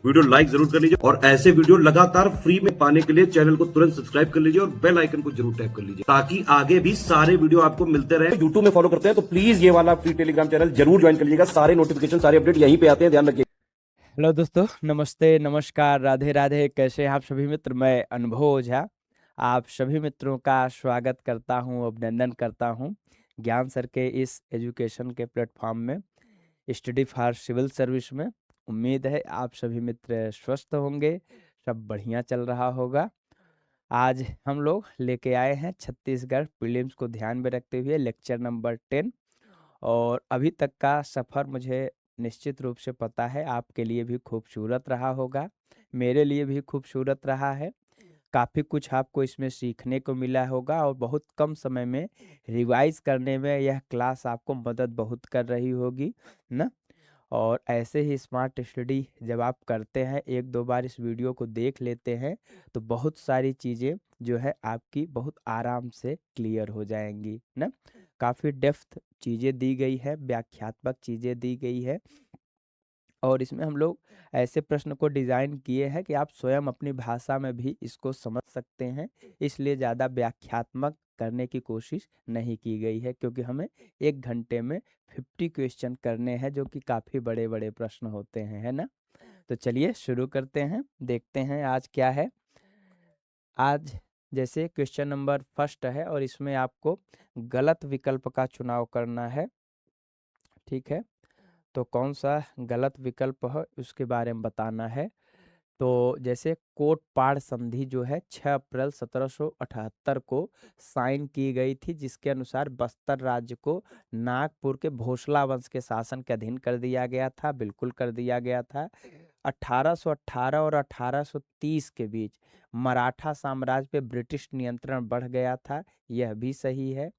Video like जरूर कर लीजिए और ऐसे वीडियो लगातार फ्री में पाने के लिए चैनल को तुरंत सब्सक्राइब कर लीजिए और बेल आइकन को जरूर टैप कर लीजिए ताकि आगे भी सारे वीडियो आपको मिलते रहे। यूट्यूब में फॉलो करते हैं तो प्लीज ये वाला फ्री टेलीग्राम चैनल जरूर ज्वाइन कर लीजिएगा। सारे नोटिफिकेशन सारे अपडेट यहीं पे आते हैं, ध्यान रखिए। हेलो दोस्तों, नमस्ते, नमस्कार, राधे राधे। कैसे हैं आप सभी मित्र? मैं अनुभव ओझा आप सभी मित्रों का स्वागत करता हूं, अभिनंदन करता हूं ज्ञान सर के इस एजुकेशन के प्लेटफॉर्म में, स्टडी फॉर सिविल सर्विस में। उम्मीद है आप सभी मित्र स्वस्थ होंगे, सब बढ़िया चल रहा होगा। आज हम लोग लेके आए हैं छत्तीसगढ़ प्रीलिम्स को ध्यान में रखते हुए लेक्चर नंबर 10। और अभी तक का सफ़र मुझे निश्चित रूप से पता है आपके लिए भी खूबसूरत रहा होगा, मेरे लिए भी खूबसूरत रहा है। काफ़ी कुछ आपको इसमें सीखने को मिला होगा और बहुत कम समय में रिवाइज करने में यह क्लास आपको मदद बहुत कर रही होगी ना। और ऐसे ही स्मार्ट स्टडी जब आप करते हैं, एक दो बार इस वीडियो को देख लेते हैं, तो बहुत सारी चीज़ें जो है आपकी बहुत आराम से क्लियर हो जाएंगी ना। काफ़ी डेप्थ चीज़ें दी गई है, व्याख्यात्मक चीज़ें दी गई है और इसमें हम लोग ऐसे प्रश्न को डिज़ाइन किए हैं कि आप स्वयं अपनी भाषा में भी इसको समझ सकते हैं। इसलिए ज़्यादा व्याख्यात्मक करने की कोशिश नहीं की गई है, क्योंकि हमें 1 घंटे में 50 क्वेश्चन करने हैं, जो कि काफ़ी बड़े बड़े प्रश्न होते हैं, है ना। तो चलिए शुरू करते हैं, देखते हैं आज क्या है। आज जैसे क्वेश्चन नंबर फर्स्ट है और इसमें आपको गलत विकल्प का चुनाव करना है, ठीक है। तो कौन सा गलत विकल्प है उसके बारे में बताना है। तो जैसे कोट पाड़ संधि जो है 6 अप्रैल 1778 को साइन की गई थी, जिसके अनुसार बस्तर राज्य को नागपुर के भोसला वंश के शासन के अधीन कर दिया गया था, बिल्कुल कर दिया गया था। 1818 और 1830 के बीच मराठा साम्राज्य पे ब्रिटिश नियंत्रण बढ़ गया था, यह भी सही है।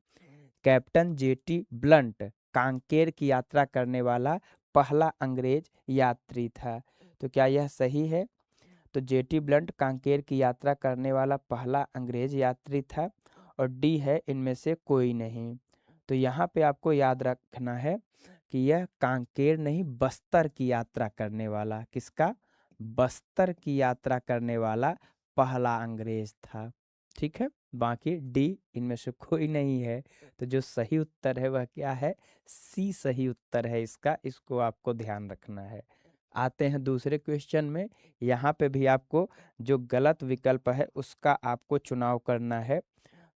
कैप्टन जेटी ब्लंट कांकेर की यात्रा करने वाला पहला अंग्रेज यात्री था, तो क्या यह सही है? तो जेटी ब्लंट कांकेर की यात्रा करने वाला पहला अंग्रेज यात्री था। और डी है इनमें से कोई नहीं। तो यहाँ पे आपको याद रखना है कि यह कांकेर नहीं, बस्तर की यात्रा करने वाला, किसका? बस्तर की यात्रा करने वाला पहला अंग्रेज था, ठीक है। बाकी डी इनमें से कोई नहीं है। तो जो सही उत्तर है वह क्या है? सी सही उत्तर है इसका, इसको आपको ध्यान रखना है। आते हैं दूसरे क्वेश्चन में। यहाँ पे भी आपको जो गलत विकल्प है उसका आपको चुनाव करना है।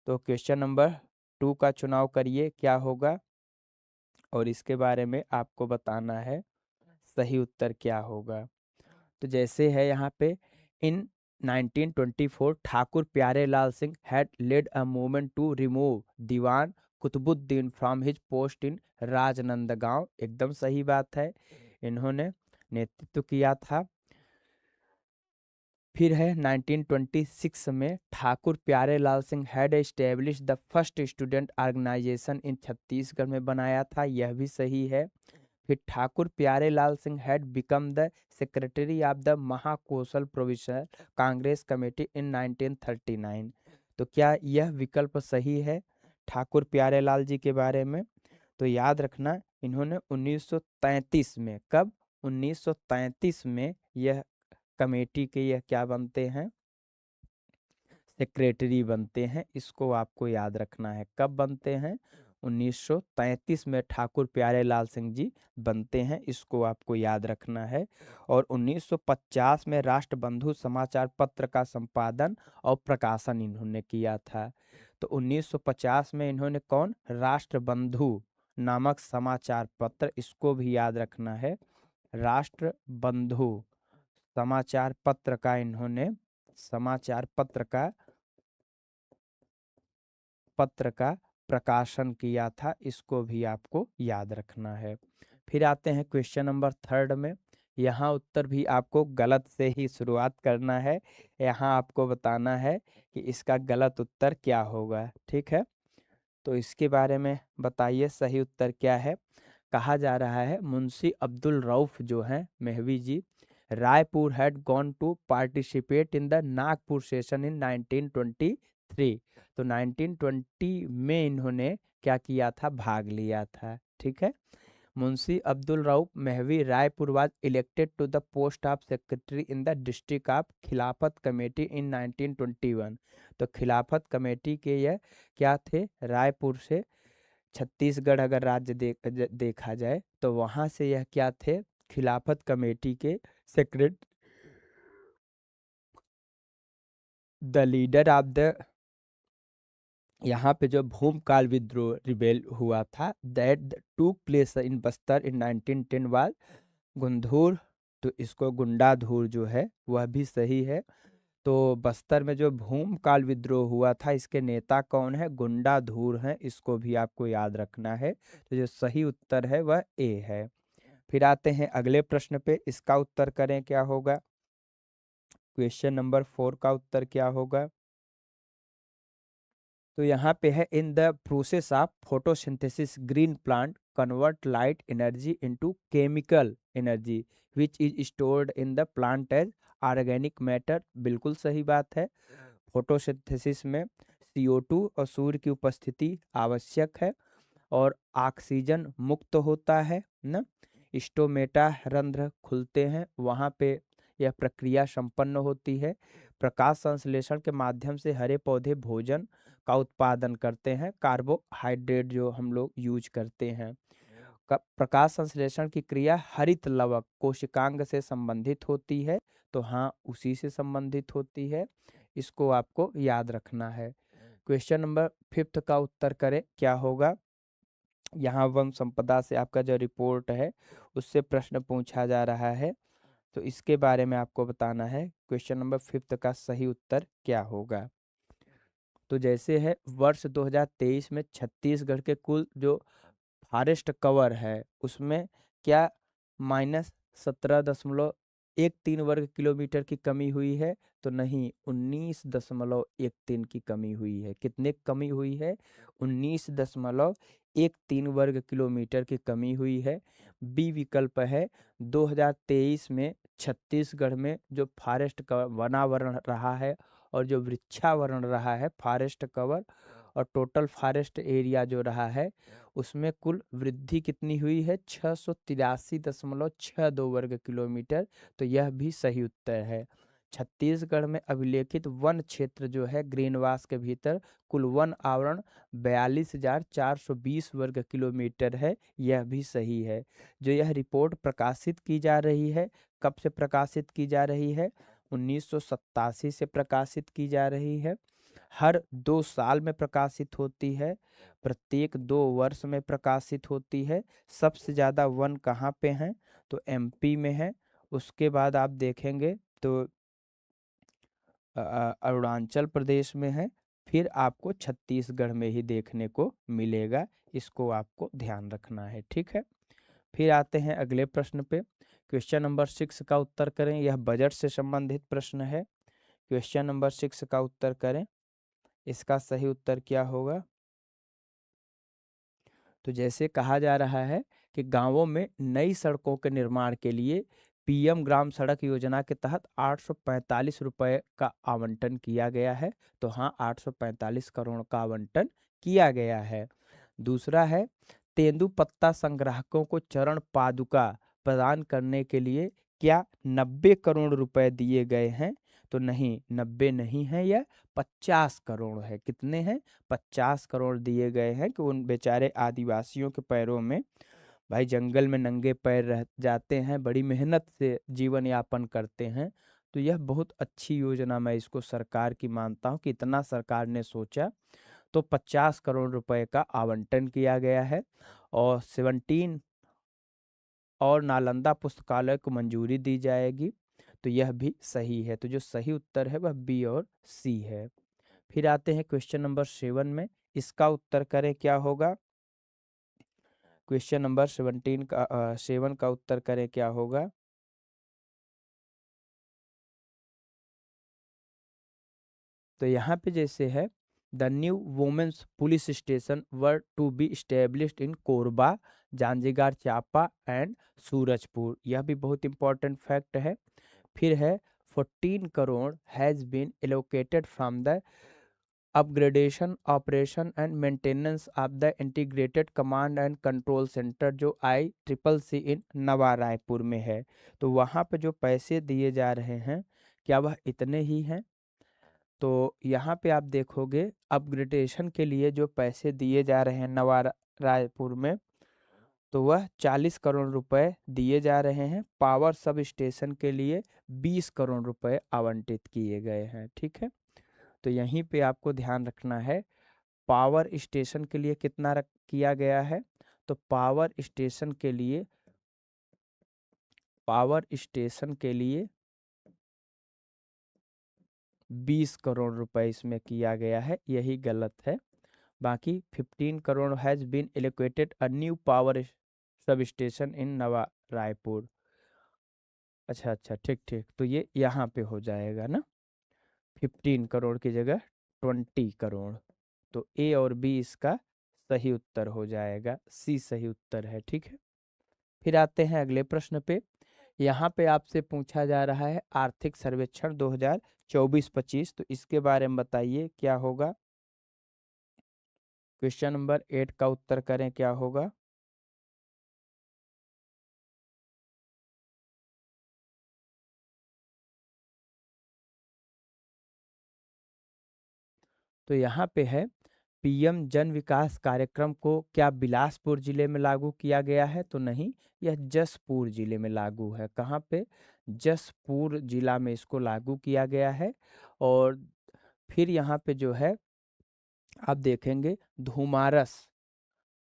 तो क्वेश्चन नंबर 2 का चुनाव करिए, क्या होगा और इसके बारे में आपको बताना है सही उत्तर क्या होगा। तो जैसे है यहाँ पे, in 1924 Thakur Pyarelal Singh had led a movement to remove Diwan Kutubuddin from his post in Rajnandgaon, एकदम सही बात है, इन्होंने नेतृत्व किया था। फिर है 1926 में Thakur Pyarelal Singh had establish the first student organisation in Chhattisgarh में बनाया था, यह भी सही है। फिर Thakur Pyarelal Singh had become the secretary of the Mahakoshal provincial Congress committee in 1939, तो क्या यह विकल्प सही है ठाकुर प्यारेलाल जी के बारे में? तो याद रखना, इन्होंने 1933 में, कब? 1933 में यह कमेटी के यह क्या बनते हैं? सेक्रेटरी बनते हैं, इसको आपको याद रखना है। कब बनते हैं? 1933 में ठाकुर प्यारेलाल सिंह जी बनते हैं, इसको आपको याद रखना है। और 1950 में राष्ट्रबंधु समाचार पत्र का संपादन और प्रकाशन इन्होंने किया था। तो 1950 में इन्होंने कौन? राष्ट्रबंधु नामक समाचार पत्र, इसको भी याद रखना है। राष्ट्रबंधु समाचार पत्र का इन्होंने पत्र का प्रकाशन किया था, इसको भी आपको याद रखना है। फिर आते हैं क्वेश्चन नंबर 3 में। यहाँ उत्तर भी आपको गलत से ही शुरुआत करना है। यहाँ आपको बताना है कि इसका गलत उत्तर क्या होगा, ठीक है। तो इसके बारे में बताइए सही उत्तर क्या है। कहा जा रहा है मुंशी अब्दुल रऊफ जो हैं Mehvi ji, Raipur had gone to participate in the Nagpur session in 1923, तो 1920 में इन्होंने क्या किया था? भाग लिया था, ठीक है। Munshi Abdul Rauf Mahvi Raipur was elected to the post of secretary in the district of Khilafat committee in 1921। तो खिलाफत कमेटी के यह क्या थे, रायपुर से, छत्तीसगढ़ अगर राज्य देखा जाए तो वहाँ से यह क्या थे, खिलाफत कमेटी के secretary. The leader of the, यहाँ पे जो भूमकाल विद्रोह रिबेल हुआ था that took place in Bastar in 1910 was Gundadhur. तो इसको गुंडाधूर जो है वह भी सही है। तो बस्तर में जो भूमकाल विद्रोह हुआ था इसके नेता कौन है, गुंडाधूर हैं, इसको भी आपको याद रखना है। तो जो सही उत्तर है वह ए है। फिर आते हैं अगले प्रश्न पे, इसका उत्तर करें क्या होगा। क्वेश्चन नंबर 4 का उत्तर क्या होगा। तो यहाँ पे है, in the process of photosynthesis green plant convert light energy into chemical energy which is stored in the plant as organic matter. बिल्कुल सही बात है। फोटोसिंथेसिस में CO2 और सूर्य की उपस्थिति आवश्यक है और ऑक्सीजन मुक्त होता है ना। स्टोमेटा रंध्र खुलते हैं, वहाँ पे यह प्रक्रिया संपन्न होती है। प्रकाश संश्लेषण के माध्यम से हरे पौधे भोजन का उत्पादन करते हैं, कार्बोहाइड्रेट जो हम लोग यूज करते हैं। प्रकाश संश्लेषण की क्रिया हरित लवक कोशिकांग से संबंधित होती है। तो हाँ, उसी से संबंधित होती है, इसको आपको याद रखना है। क्वेश्चन नंबर 5 का उत्तर करें क्या होगा। यहाँ वन संपदा से आपका जो रिपोर्ट है उससे प्रश्न पूछा जा रहा है, तो इसके बारे में आपको बताना है। क्वेश्चन नंबर 5 का सही उत्तर क्या होगा। तो जैसे है, वर्ष 2023 में छत्तीसगढ़ के कुल जो फॉरेस्ट कवर है उसमें क्या -17.13 वर्ग किलोमीटर की कमी हुई है। तो नहीं, 19.13 की कमी हुई है। कितने कमी हुई है, 19.13 वर्ग किलोमीटर की कमी हुई है। बी विकल्प है, 2023 में छत्तीसगढ़ में जो फॉरेस्ट का वनावरण रहा है और जो वृक्षावरण रहा है फॉरेस्ट कवर और टोटल फॉरेस्ट एरिया जो रहा है उसमें कुल वृद्धि कितनी हुई है, 683.62 वर्ग किलोमीटर। तो यह भी सही उत्तर है। छत्तीसगढ़ में अभिलेखित वन क्षेत्र जो है ग्रीनवास के भीतर कुल वन आवरण 42,420 वर्ग किलोमीटर है, यह भी सही है। जो यह रिपोर्ट प्रकाशित की जा रही है, कब से प्रकाशित की जा रही है, 1987 से प्रकाशित की जा रही है। हर 2 साल में प्रकाशित होती है, प्रत्येक 2 वर्ष में प्रकाशित होती है। सबसे ज़्यादा वन कहाँ पे हैं, तो MP में है। उसके बाद आप देखेंगे तो अरुणाचल प्रदेश में है, फिर आपको छत्तीसगढ़ में ही देखने को मिलेगा। इसको आपको ध्यान रखना है, ठीक है। फिर आते हैं अगले प्रश्न पे। क्वेश्चन नंबर 6 का उत्तर करें, यह बजट से संबंधित प्रश्न है। क्वेश्चन नंबर 6 का उत्तर करें, इसका सही उत्तर क्या होगा। तो जैसे कहा जा रहा है कि गांवों में नई सड़कों के निर्माण के लिए PM ग्राम सड़क योजना के तहत 845 रुपए का आवंटन किया गया है। तो हाँ, 845 करोड़ का आवंटन किया गया है। दूसरा है, तेंदुपत्ता संग्राहकों को चरण पादुका प्रदान करने के लिए क्या 90 करोड़ रुपए दिए गए हैं। तो नहीं, 90 नहीं है, यह 50 करोड़ है। कितने हैं, 50 करोड़ दिए गए हैं कि उन बेचारे आदिवासियों के पैरों में, भाई जंगल में नंगे पैर रह जाते हैं, बड़ी मेहनत से जीवन यापन करते हैं। तो यह बहुत अच्छी योजना, मैं इसको सरकार की मानता हूँ कि इतना सरकार ने सोचा। तो 50 करोड़ रुपए का आवंटन किया गया है और 17 और नालंदा पुस्तकालय को मंजूरी दी जाएगी। तो यह भी सही है। तो जो सही उत्तर है वह B और C है। फिर आते हैं क्वेश्चन नंबर 7 में, इसका उत्तर करें क्या होगा। क्वेश्चन नंबर 7 का उत्तर करें क्या होगा। तो यहाँ पे जैसे है, the new women's police station were to be established in Korba, Janjgir Champa and Surajpur. यह भी बहुत इंपॉर्टेंट फैक्ट है। फिर है, 14 crore has been allocated from the upgradation operation and maintenance of the integrated command and control centre जो ICCC इन नवा रायपुर में है। तो वहाँ पे जो पैसे दिए जा रहे हैं क्या वह इतने ही हैं? तो यहाँ पे आप देखोगे अपग्रेडेशन के लिए जो पैसे दिए जा रहे हैं नवा रायपुर में, तो वह 40 करोड़ रुपए दिए जा रहे हैं। पावर सब स्टेशन के लिए 20 करोड़ रुपए आवंटित किए गए हैं। ठीक है, तो यहीं पे आपको ध्यान रखना है पावर स्टेशन के लिए कितना किया गया है। तो पावर स्टेशन के लिए 20 करोड़ रुपए इसमें किया गया है, यही गलत है। बाकी 15 crore has been allocated a new power sub station in Nava Raipur. अच्छा अच्छा, ठीक ठीक, तो ये यहाँ पे हो जाएगा ना, 15 करोड़ की जगह 20 करोड़। तो ए और बी इसका सही उत्तर हो जाएगा, सी सही उत्तर है। ठीक है, फिर आते हैं अगले प्रश्न पे। यहाँ पे आपसे पूछा जा रहा है आर्थिक सर्वेक्षण 2024-25, तो इसके बारे में बताइए क्या होगा। क्वेश्चन नंबर 8 का उत्तर करें क्या होगा। तो यहाँ पे है PM जन विकास कार्यक्रम को क्या बिलासपुर जिले में लागू किया गया है? तो नहीं, यह जसपुर जिले में लागू है। कहाँ पे? जसपुर जिला में इसको लागू किया गया है। और फिर यहाँ पे जो है आप देखेंगे धुमारस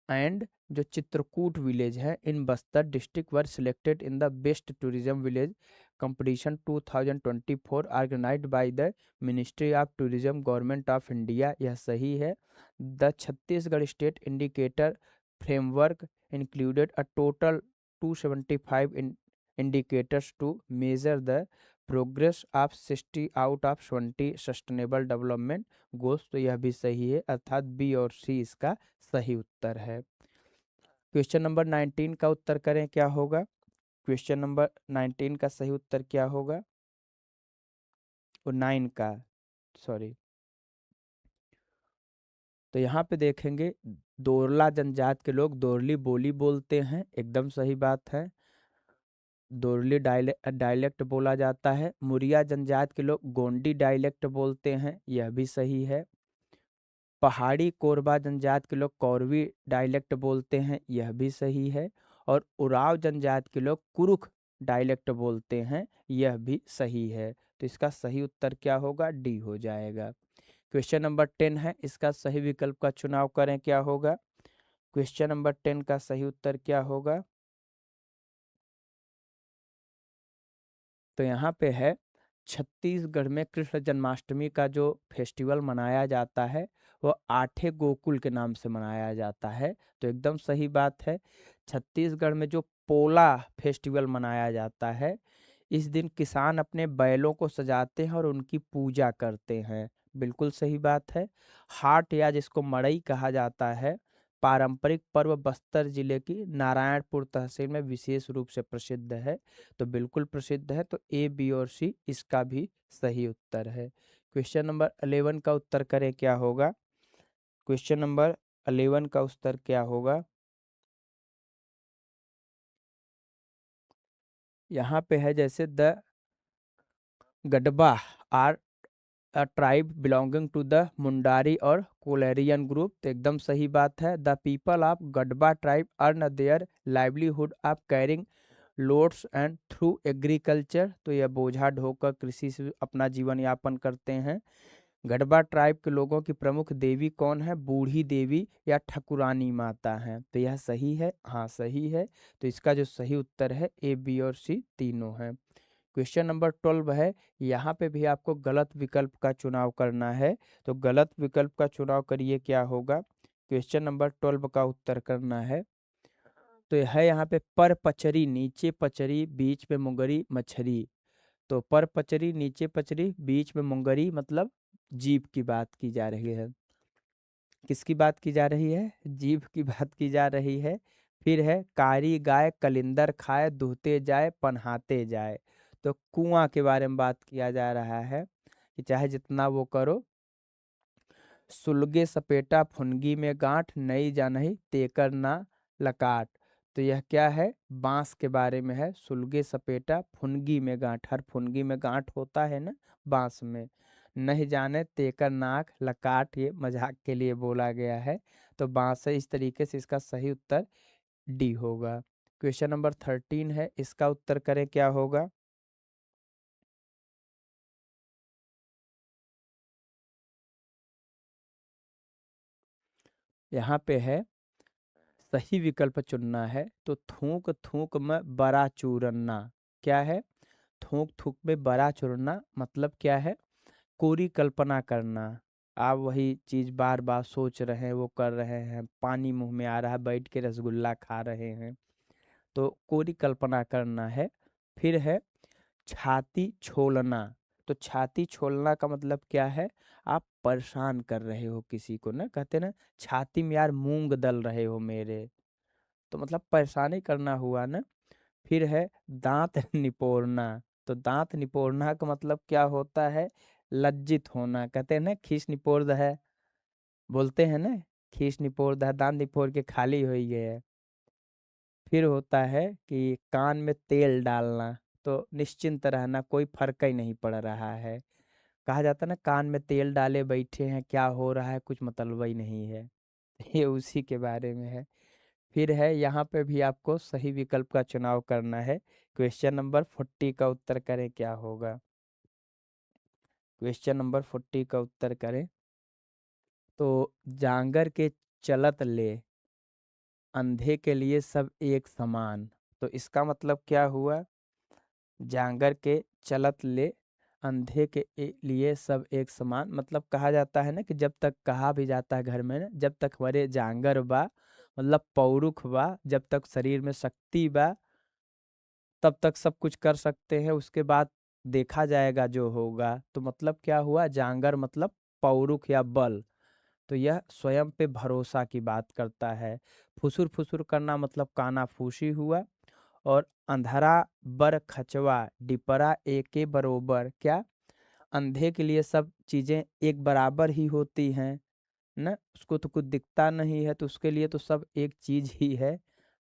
एंड जो चित्रकूट विलेज है in Bastar district were selected in the best tourism village competition 2024 organised by the ministry of tourism government of India. यह सही है। The Chhattisgarh state indicator framework included a total 275 indicators to measure the progress of 60 out of 20 sustainable development goals. तो यह भी सही है, अर्थात B और सी इसका सही उत्तर है। क्वेश्चन नंबर 19 का उत्तर करें क्या होगा। क्वेश्चन नंबर 19 का सही उत्तर क्या होगा, और 9 का, सॉरी। तो यहाँ पे देखेंगे दोरला जनजात के लोग दोरली बोली बोलते हैं, एकदम सही बात है। दोरली डायलेक्ट बोला जाता है। मुरिया जनजात के लोग गोंडी डायलेक्ट बोलते हैं, यह भी सही है। पहाड़ी कोरबा जनजात के लोग कोरवी डायलेक्ट बोलते हैं, यह भी सही है। और उराव जनजात के लोग कुरुख डायलेक्ट बोलते हैं, यह भी सही है। तो इसका सही उत्तर क्या होगा, डी हो जाएगा। क्वेश्चन नंबर 10 है, इसका सही विकल्प का चुनाव करें क्या होगा। क्वेश्चन नंबर 10 का सही उत्तर क्या होगा। तो यहाँ पे है छत्तीसगढ़ में कृष्ण जन्माष्टमी का जो फेस्टिवल मनाया जाता है वह आठे गोकुल के नाम से मनाया जाता है। तो एकदम सही बात है। छत्तीसगढ़ में जो पोला फेस्टिवल मनाया जाता है, इस दिन किसान अपने बैलों को सजाते हैं और उनकी पूजा करते हैं, बिल्कुल सही बात है। हाट या जिसको मड़ई कहा जाता है, पारंपरिक पर्व बस्तर जिले की नारायणपुर तहसील में विशेष रूप से प्रसिद्ध है। तो बिल्कुल प्रसिद्ध है, तो ए बी और सी इसका भी सही उत्तर है। क्वेश्चन नंबर 11 का उत्तर करें क्या होगा। क्वेश्चन नंबर 11 का उत्तर क्या होगा। यहाँ पे है जैसे the Gadaba are a tribe belonging to the Mundari और कोलेरियन ग्रुप। तो एकदम सही बात है। The people of Gadaba tribe earn their livelihood of carrying loads and through agriculture. तो यह बोझा ढोकर कृषि से अपना जीवन यापन करते हैं। गढ़वा ट्राइब के लोगों की प्रमुख देवी कौन है, बूढ़ी देवी या ठकुरानी माता है। तो यह सही है, हाँ सही है। तो इसका जो सही उत्तर है ए बी और सी तीनों है। क्वेश्चन नंबर 12 है, यहाँ पे भी आपको गलत विकल्प का चुनाव करना है। तो गलत विकल्प का चुनाव करिए क्या होगा। क्वेश्चन नंबर 12 का उत्तर करना है। तो है यहाँ पे पर पचरी नीचे पचरी बीच में मुंगरी मछरी। तो पर पचरी नीचे पचरी बीच में मुंगरी मतलब जीभ की बात की जा रही है। किसकी बात की जा रही है, जीभ की बात की जा रही है। फिर है कारी गाय कलिंदर खाए दुहते जाए पनहाते जाए। तो कुआं के बारे में बात किया जा रहा है कि चाहे जितना वो करो सुलगे सपेटा फुनगी में गांठ, नई जानही तेकर ना लकाट। तो यह क्या है? बांस के बारे में है। सुलगे सपेटा फुनगी में गांठ, हर फुनगी में गांठ होता है ना बांस में। नहीं जाने तेकर नाक लकाट, ये मजाक के लिए बोला गया है। तो बांस है। इस तरीके से इसका सही उत्तर डी होगा। क्वेश्चन नंबर 13 है, इसका उत्तर करें क्या होगा? यहाँ पे है सही विकल्प चुनना है। तो थूक थूक में बड़ा चूरन्ना, क्या है? थूक थूक में बड़ा चूरना मतलब क्या है? कोरी कल्पना करना। आप वही चीज बार बार सोच रहे हैं, वो कर रहे हैं, पानी मुंह में आ रहा है, बैठ के रसगुल्ला खा रहे हैं, तो कोरी कल्पना करना है। फिर है छाती छोलना। तो छाती छोलना का मतलब क्या है? आप परेशान कर रहे हो किसी को ना, कहते ना छाती में यार मूंग दल रहे हो मेरे, तो मतलब परेशानी करना हुआ ना। फिर है दांत निपोड़ना। तो दांत निपोड़ना का मतलब क्या होता है? लज्जित होना, कहते हैं ना खीस निपोड़ द है, बोलते हैं ना खीस निपोड़ द है, दांत निपोड़ के खाली हो ही गए। फिर होता है कि कान में तेल डालना। तो निश्चिंत रहना, कोई फर्क ही नहीं पड़ रहा है। कहा जाता है ना कान में तेल डाले बैठे हैं, क्या हो रहा है कुछ मतलब ही नहीं है। ये उसी के बारे में है। फिर है यहाँ पे भी आपको सही विकल्प का चुनाव करना है। क्वेश्चन नंबर 40 का उत्तर करें क्या होगा? क्वेश्चन नंबर 40 का उत्तर करें तो जांगर के चलत ले, अंधे के लिए सब एक समान। तो इसका मतलब क्या हुआ? जांगर के चलत ले, अंधे के लिए सब एक समान, मतलब कहा जाता है ना कि जब तक, कहा भी जाता है घर में ना, जब तक हमारे जांगर बा, मतलब पौरुख बा, जब तक शरीर में शक्ति बा, तब तक सब कुछ कर सकते हैं, उसके बाद देखा जाएगा जो होगा। तो मतलब क्या हुआ? जांगर मतलब पौरुख या बल। तो यह स्वयं पे भरोसा की बात करता है। फुसुर फुसुर करना मतलब कानाफूसी हुआ। और अंधरा बर खचवा डिपरा एके बरोबर, क्या? अंधे के लिए सब चीजें एक बराबर ही होती हैं ना, उसको तो कुछ दिखता नहीं है, तो उसके लिए तो सब एक चीज ही है।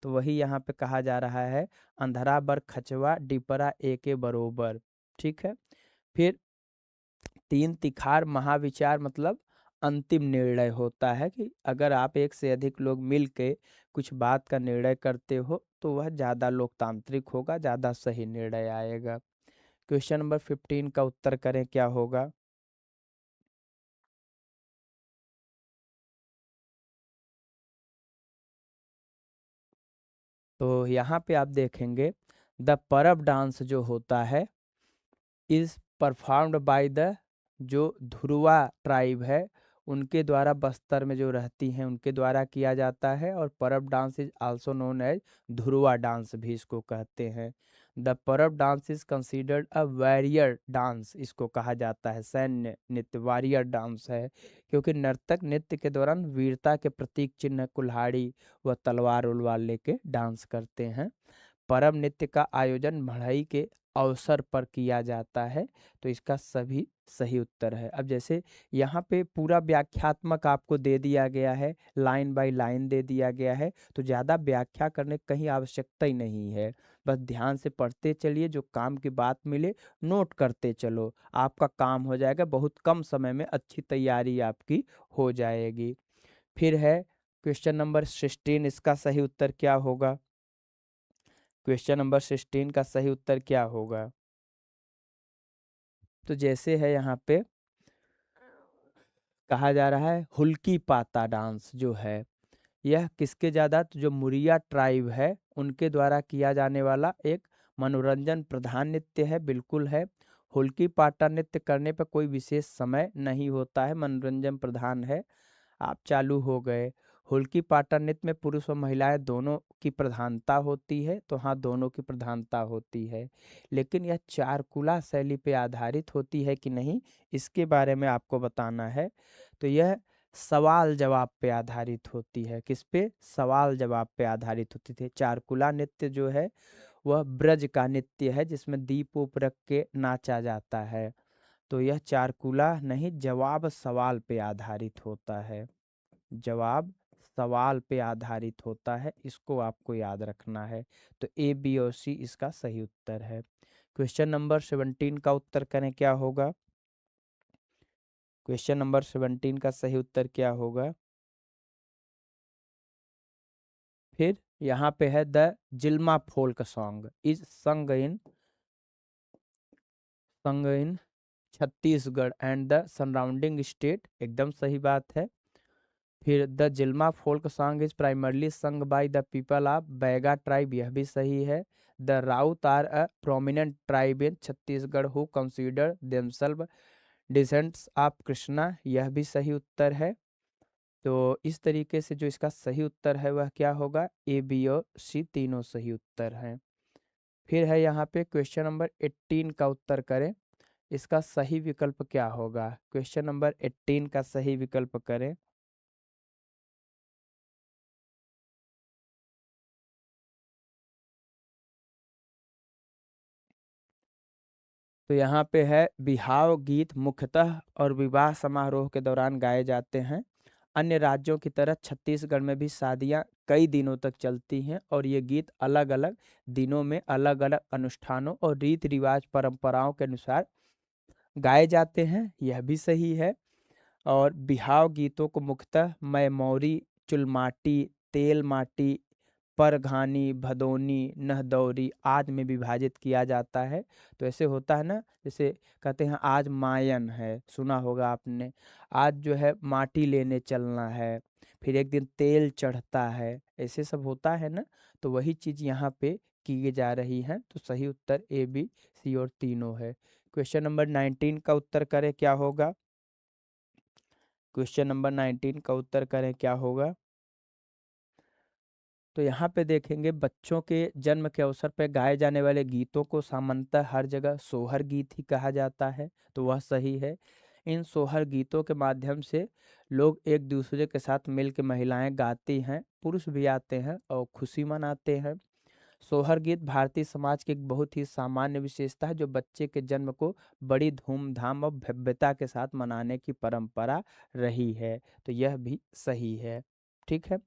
तो वही यहाँ पे कहा जा रहा है, अंधरा बर खचवा डिपरा एके बरोबर। ठीक है। फिर तीन तिखार महाविचार मतलब अंतिम निर्णय होता है कि अगर आप एक से अधिक लोग मिल के कुछ बात का निर्णय करते हो तो वह ज़्यादा लोकतांत्रिक होगा, ज़्यादा सही निर्णय आएगा। क्वेश्चन नंबर 15 का उत्तर करें क्या होगा? तो यहाँ पे आप देखेंगे द परब डांस जो होता है इज परफॉर्म्ड बाय द, जो धुरवा ट्राइब है उनके द्वारा, बस्तर में जो रहती हैं उनके द्वारा किया जाता है। और Parab dance is also known as Dhurwa dance भी इसको कहते हैं। The Parab dance is considered a warrior dance, इसको कहा जाता है सैन्य नृत्य, वॉरियर डांस है, क्योंकि नर्तक नृत्य के दौरान वीरता के प्रतीक चिन्ह कुल्हाड़ी व तलवार उलवार लेके डांस करते हैं। परब नृत्य का आयोजन बढ़ई के अवसर पर किया जाता है। तो इसका सभी सही उत्तर है। अब जैसे यहाँ पे पूरा व्याख्यात्मक आपको दे दिया गया है, लाइन बाय लाइन दे दिया गया है, तो ज़्यादा व्याख्या करने की कहीं आवश्यकता ही नहीं है। बस ध्यान से पढ़ते चलिए, जो काम की बात मिले नोट करते चलो, आपका काम हो जाएगा, बहुत कम समय में अच्छी तैयारी आपकी हो जाएगी। फिर है क्वेश्चन नंबर 16, इसका सही उत्तर क्या होगा? क्वेश्चन नंबर 16 का सही उत्तर क्या होगा? तो जैसे है यहाँ पे कहा जा रहा है हुल्की पाता डांस जो है, यह किसके ज़्यादा, तो जो मुरिया ट्राइब है उनके द्वारा किया जाने वाला एक मनोरंजन प्रधान नृत्य है, बिल्कुल है। हुल्की पाटा नृत्य करने पर कोई विशेष समय नहीं होता है, मनोरंजन प्रधान है। आप चालू हो गए। हुल्की पाटा नृत्य में पुरुष और महिलाएं दोनों की प्रधानता होती है, तो हाँ दोनों की प्रधानता होती है। लेकिन यह चारकुला शैली पे आधारित होती है कि नहीं, इसके बारे में आपको बताना है। तो यह सवाल जवाब पे आधारित होती है। किस पे? सवाल जवाब पे आधारित होती थी। चारकुला नृत्य जो है वह ब्रज का नृत्य है, जिसमें दीप उप रख के नाचा जाता है। तो यह चारकुला नहीं, जवाब सवाल पे आधारित होता है। जवाब सवाल पे आधारित होता है, इसको आपको याद रखना है। तो ए, बी और सी इसका सही उत्तर है। क्वेश्चन नंबर 17 का उत्तर करें क्या होगा? क्वेश्चन नंबर 17 का सही उत्तर क्या होगा? फिर यहाँ पे है the Jilma folk song is sung in Chhattisgarh and the surrounding state, एकदम सही बात है। फिर the Jilma folk song is primarily sung by the people of Baiga tribe, यह भी सही है। The Raut are a prominent tribe in Chhattisgarh who consider themselves descendants of Krishna, यह भी सही उत्तर है। तो इस तरीके से जो इसका सही उत्तर है वह क्या होगा? ए, बी और सी तीनों सही उत्तर हैं। फिर है यहाँ पे क्वेश्चन नंबर 18 का उत्तर करें, इसका सही विकल्प क्या होगा? क्वेश्चन नंबर 18 का सही विकल्प करें। तो यहाँ पे है बिहाव गीत मुख्यतः और विवाह समारोह के दौरान गाए जाते हैं। अन्य राज्यों की तरह छत्तीसगढ़ में भी शादियाँ कई दिनों तक चलती हैं और ये गीत अलग अलग दिनों में अलग अलग अनुष्ठानों और रीति रिवाज परंपराओं के अनुसार गाए जाते हैं, यह भी सही है। और बिहाव गीतों को मुख्यतः मैमौरी, चुलमाटी, तेल माटी, परघानी, भदोनी, नहदौरी आदि में विभाजित किया जाता है। तो ऐसे होता है ना, जैसे कहते हैं आज मायन है, सुना होगा आपने, आज जो है माटी लेने चलना है, फिर एक दिन तेल चढ़ता है, ऐसे सब होता है ना। तो वही चीज़ यहाँ पे की जा रही है। तो सही उत्तर ए, बी, सी और तीनों है। क्वेश्चन नंबर 19 का उत्तर करें क्या होगा? क्वेश्चन नंबर 19 का उत्तर करें क्या होगा? तो यहाँ पे देखेंगे बच्चों के जन्म के अवसर पर गाए जाने वाले गीतों को सामान्यतः हर जगह सोहर गीत ही कहा जाता है, तो वह सही है। इन सोहर गीतों के माध्यम से लोग एक दूसरे के साथ मिल के महिलाएं गाती हैं, पुरुष भी आते हैं और खुशी मनाते हैं। सोहर गीत भारतीय समाज की एक बहुत ही सामान्य विशेषता है, जो बच्चे के जन्म को बड़ी धूमधाम और भव्यता के साथ मनाने की परंपरा रही है, तो यह भी सही है। ठीक है,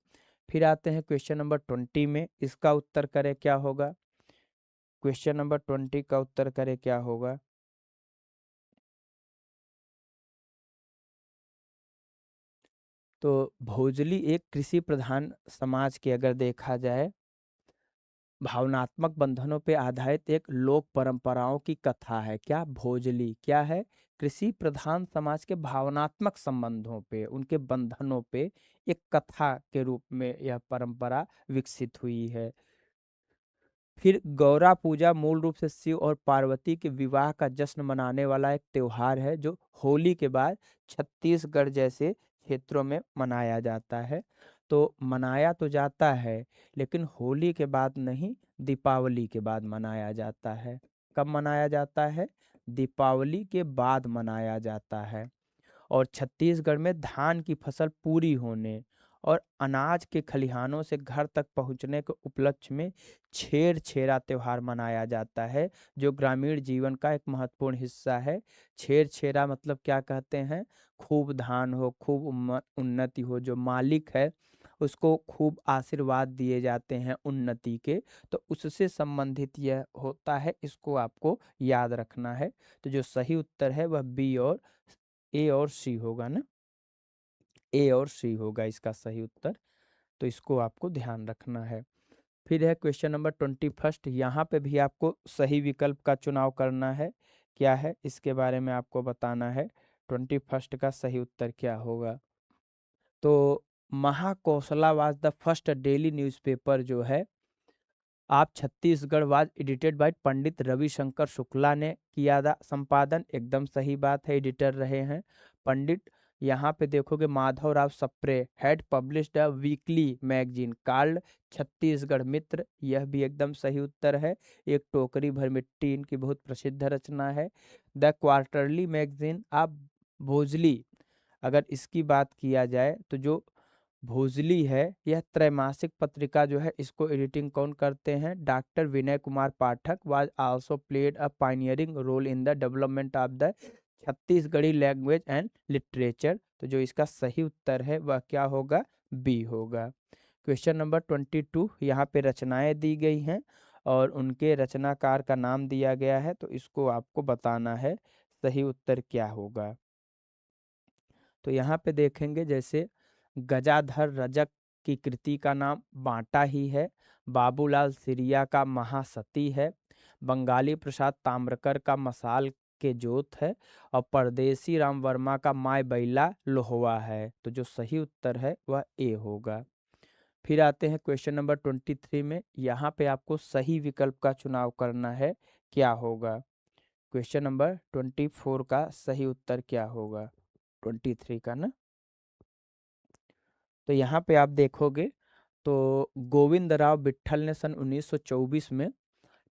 फिर आते हैं क्वेश्चन नंबर 20 में, इसका उत्तर करें क्या होगा? क्वेश्चन नंबर 20 का उत्तर करें क्या होगा? तो भोजली एक कृषि प्रधान समाज की अगर देखा जाए, भावनात्मक बंधनों पे आधारित एक लोक परंपराओं की कथा है। क्या भोजली क्या है? कृषि प्रधान समाज के भावनात्मक संबंधों पे, उनके बंधनों पे एक कथा के रूप में यह परंपरा विकसित हुई है। फिर गौरा पूजा मूल रूप से शिव और पार्वती के विवाह का जश्न मनाने वाला एक त्योहार है, जो होली के बाद छत्तीसगढ़ जैसे क्षेत्रों में मनाया जाता है। तो मनाया तो जाता है, लेकिन होली के बाद नहीं, दीपावली के बाद मनाया जाता है। कब मनाया जाता है? दीपावली के बाद मनाया जाता है। और छत्तीसगढ़ में धान की फसल पूरी होने और अनाज के खलिहानों से घर तक पहुंचने के उपलक्ष्य में छेर-छेरा त्योहार मनाया जाता है, जो ग्रामीण जीवन का एक महत्वपूर्ण हिस्सा है। छेर-छेरा मतलब क्या कहते हैं? खूब धान हो, खूब उन्नति हो, जो मालिक है उसको खूब आशीर्वाद दिए जाते हैं उन्नति के, तो उससे संबंधित यह होता है, इसको आपको याद रखना है। तो जो सही उत्तर है वह बी और ए और सी होगा ना, ए और सी होगा इसका सही उत्तर। तो इसको आपको ध्यान रखना है। फिर है क्वेश्चन नंबर 21, यहाँ पे भी आपको सही विकल्प का चुनाव करना है। क्या है इसके बारे में आपको बताना है, 21 का सही उत्तर क्या होगा? तो Mahakaushala was the first daily newspaper जो है, आप Chhattisgarh was edited by Pandit Ravishankar Shukla ने किया था संपादन, एकदम सही बात है, एडिटर रहे हैं पंडित। यहाँ पे देखोगे Madhav Rao Sapre had published a weekly magazine called Chhattisgarh Mitra, यह भी एकदम सही उत्तर है। एक टोकरी भर मिट्टी इनकी बहुत प्रसिद्ध रचना है। The quarterly magazine of Bhojali, अगर इसकी बात किया जाए तो जो भोजली है, यह त्रैमासिक पत्रिका जो है, इसको एडिटिंग कौन करते हैं? Doctor Vinay Kumar Pathak was also played a pioneering role in the development of the Chhattisgarhi language and literature. तो जो इसका सही उत्तर है वह क्या होगा, बी होगा। क्वेश्चन नंबर 22, यहाँ पे रचनाएं दी गई हैं और उनके रचनाकार का नाम दिया गया है, तो इसको आपको बताना है सही उत्तर क्या होगा। तो यहाँ पे देखेंगे जैसे गजाधर रजक की कृति का नाम बांटा ही है, बाबूलाल सिरिया का महासती है, बंगाली प्रसाद ताम्रकर का मसाल के जोत है और परदेसी राम वर्मा का माय बैला लोहवा है। तो जो सही उत्तर है वह ए होगा। फिर आते हैं क्वेश्चन नंबर 23 में, यहाँ पे आपको सही विकल्प का चुनाव करना है, क्या होगा। क्वेश्चन नंबर 24 का सही उत्तर क्या होगा, 23 का ना। तो यहाँ पे आप देखोगे तो गोविंद राव बिट्ठल ने सन 1924 में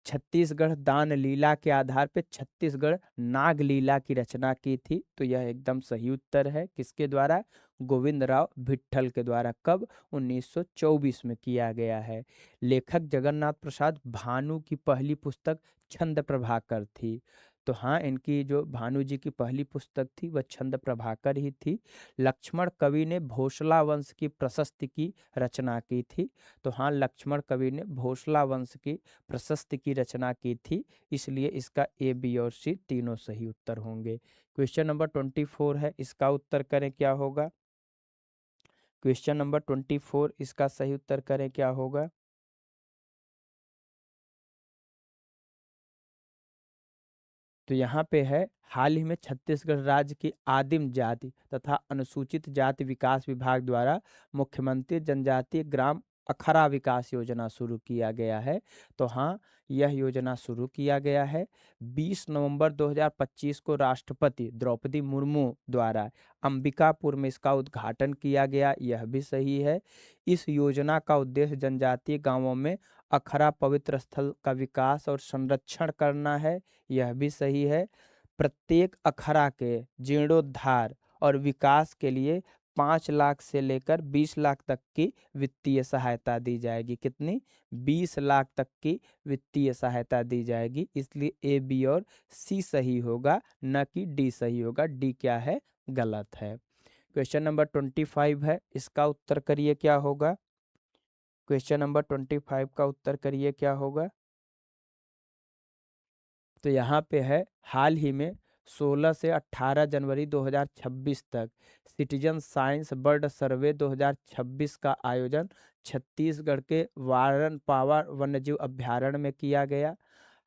छत्तीसगढ़ दान लीला के आधार पे छत्तीसगढ़ नाग लीला की रचना की थी। तो यह एकदम सही उत्तर है, किसके द्वारा, गोविंद राव भिट्ठल के द्वारा। कब, 1924 में किया गया है। लेखक जगन्नाथ प्रसाद भानु की पहली पुस्तक छंद प्रभाकर थी। तो हाँ, इनकी जो भानु जी की पहली पुस्तक थी वह छंद प्रभाकर ही थी। लक्ष्मण कवि ने भोसला वंश की प्रशस्ति की रचना की थी। तो हाँ, लक्ष्मण कवि ने भोसला वंश की प्रशस्ति की रचना की थी, इसलिए इसका ए, बी और सी तीनों सही उत्तर होंगे। क्वेश्चन नंबर 24 है, इसका उत्तर करें क्या होगा। क्वेश्चन नंबर 24, इसका सही उत्तर करें क्या होगा। तो यहाँ पे है, हाल ही में छत्तीसगढ़ राज्य की आदिम जाति तथा अनुसूचित जाति विकास विभाग द्वारा मुख्यमंत्री जनजातीय ग्राम अखरा विकास योजना शुरू किया गया है। तो हाँ, यह योजना शुरू किया गया है। 20 नवंबर 2025 को राष्ट्रपति द्रौपदी मुर्मू द्वारा अंबिकापुर में इसका उद्घाटन किया गया, यह भी सही है। इस योजना का उद्देश्य जनजातीय गांवों में अखरा पवित्र स्थल का विकास और संरक्षण करना है, यह भी सही है। प्रत्येक अखरा के जीर्णोद्धार और विकास के लिए 5 लाख से लेकर 20 लाख तक की वित्तीय सहायता दी जाएगी। कितनी, 20 लाख तक की वित्तीय सहायता दी जाएगी। इसलिए ए, बी और सी सही होगा, न कि डी सही होगा। डी क्या है, गलत है। क्वेश्चन नंबर 25 है, इसका उत्तर करिए क्या होगा। क्वेश्चन नंबर 25 का उत्तर करिए क्या होगा। तो यहाँ पे है, हाल ही में 16 से 18 जनवरी 2026 तक सिटीजन साइंस बर्ड सर्वे 2026 का आयोजन छत्तीसगढ़ के वारन पावर वन्यजीव अभ्यारण्य में किया गया।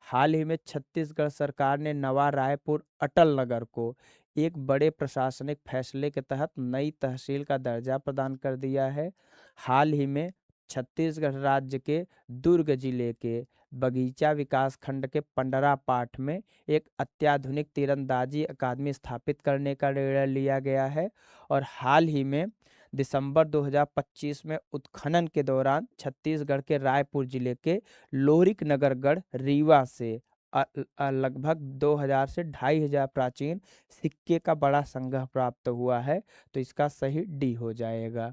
हाल ही में छत्तीसगढ़ सरकार ने नवा रायपुर अटल नगर को एक बड़े प्रशासनिक फैसले के तहत नई तहसील का दर्जा प्रदान कर दिया है। हाल ही में छत्तीसगढ़ राज्य के दुर्ग जिले के बगीचा विकास खंड के पंडरा पाठ में एक अत्याधुनिक तीरंदाजी अकादमी स्थापित करने का निर्णय लिया गया है। और हाल ही में दिसंबर 2025 में उत्खनन के दौरान छत्तीसगढ़ के रायपुर जिले के लोरिक नगरगढ़ रीवा से लगभग 2000 से 2500 प्राचीन सिक्के का बड़ा संग्रह प्राप्त हुआ है। तो इसका सही डी हो जाएगा।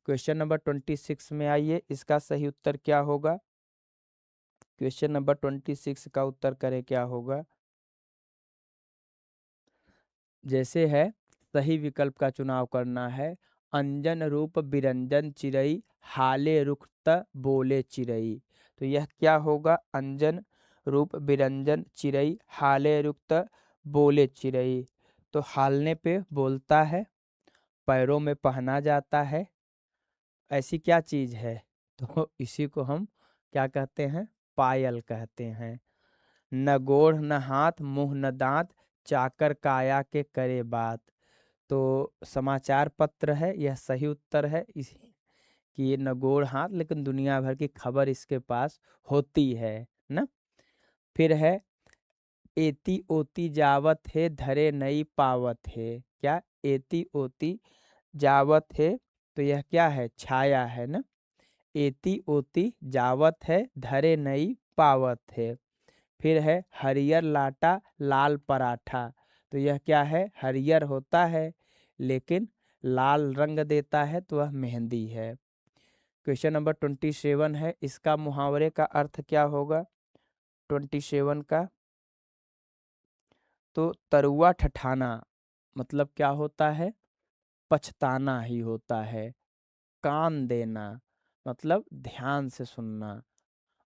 क्वेश्चन नंबर 26 में आइए, इसका सही उत्तर क्या होगा। क्वेश्चन नंबर 26 का उत्तर करें क्या होगा। जैसे है, सही विकल्प का चुनाव करना है। अंजन रूप बिरंजन चिरई हाले रुखत बोले चिरई। तो यह क्या होगा, अंजन रूप बिरंजन चिरई हाले रुखत बोले चिरई। तो हालने पे बोलता है, पैरों में पहना जाता है, ऐसी क्या चीज है। तो इसी को हम क्या कहते हैं, पायल कहते हैं। न गोड़ न हाथ मुंह न दांत चाकर काया के करे बात। तो समाचार पत्र है, यह सही उत्तर है। इस कि ये न गोड़ हाथ, लेकिन दुनिया भर की खबर इसके पास होती है ना। फिर है, एती ओती जावत है धरे नई पावत है। क्या, एती ओती जावत है, तो यह क्या है, छाया है ना। एती ओती जावत है धरे नई पावत है। फिर है, हरियर लाटा लाल पराठा। तो यह क्या है, हरियर होता है लेकिन लाल रंग देता है, तो वह मेहंदी है। क्वेश्चन नंबर 27 है, इसका मुहावरे का अर्थ क्या होगा। 27 का तो तरुआ ठठाना मतलब क्या होता है? पछताना ही होता है। कान देना मतलब ध्यान से सुनना।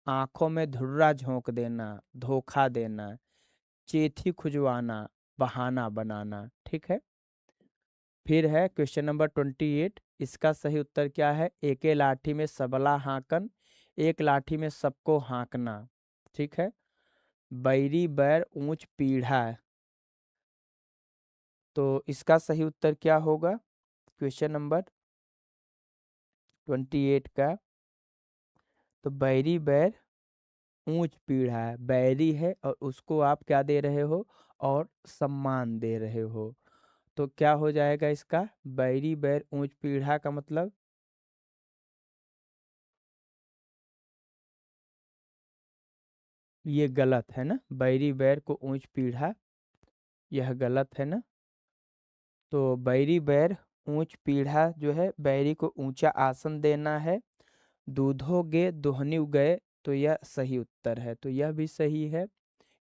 आंखों में धुर्रा झोंक देना, धोखा देना। चेथी खुजवाना, बहाना बनाना। ठीक है। फिर है क्वेश्चन नंबर 28। इसका सही उत्तर क्या है? एके लाठी में सबला हांकन, एक लाठी में सबको हांकना। ठीक है। बैरी बैर ऊंच पीढ़ा, तो इसका सही उत्तर क्या होगा क्वेश्चन नंबर 28 का? तो बैरी बैर ऊंच पीढ़ा है, बैरी है और उसको आप क्या दे रहे हो? और सम्मान दे रहे हो। तो क्या हो जाएगा इसका? बैरी बैर ऊंच पीढ़ा का मतलब ये गलत है ना, बैरी बैर को ऊंच पीढ़ा, यह गलत है ना। तो बैरी बैर ऊंच पीढ़ा जो है, बैरी को ऊंचा आसन देना है। दूधोगे दोहनी गए, तो यह सही उत्तर है। तो यह भी सही है,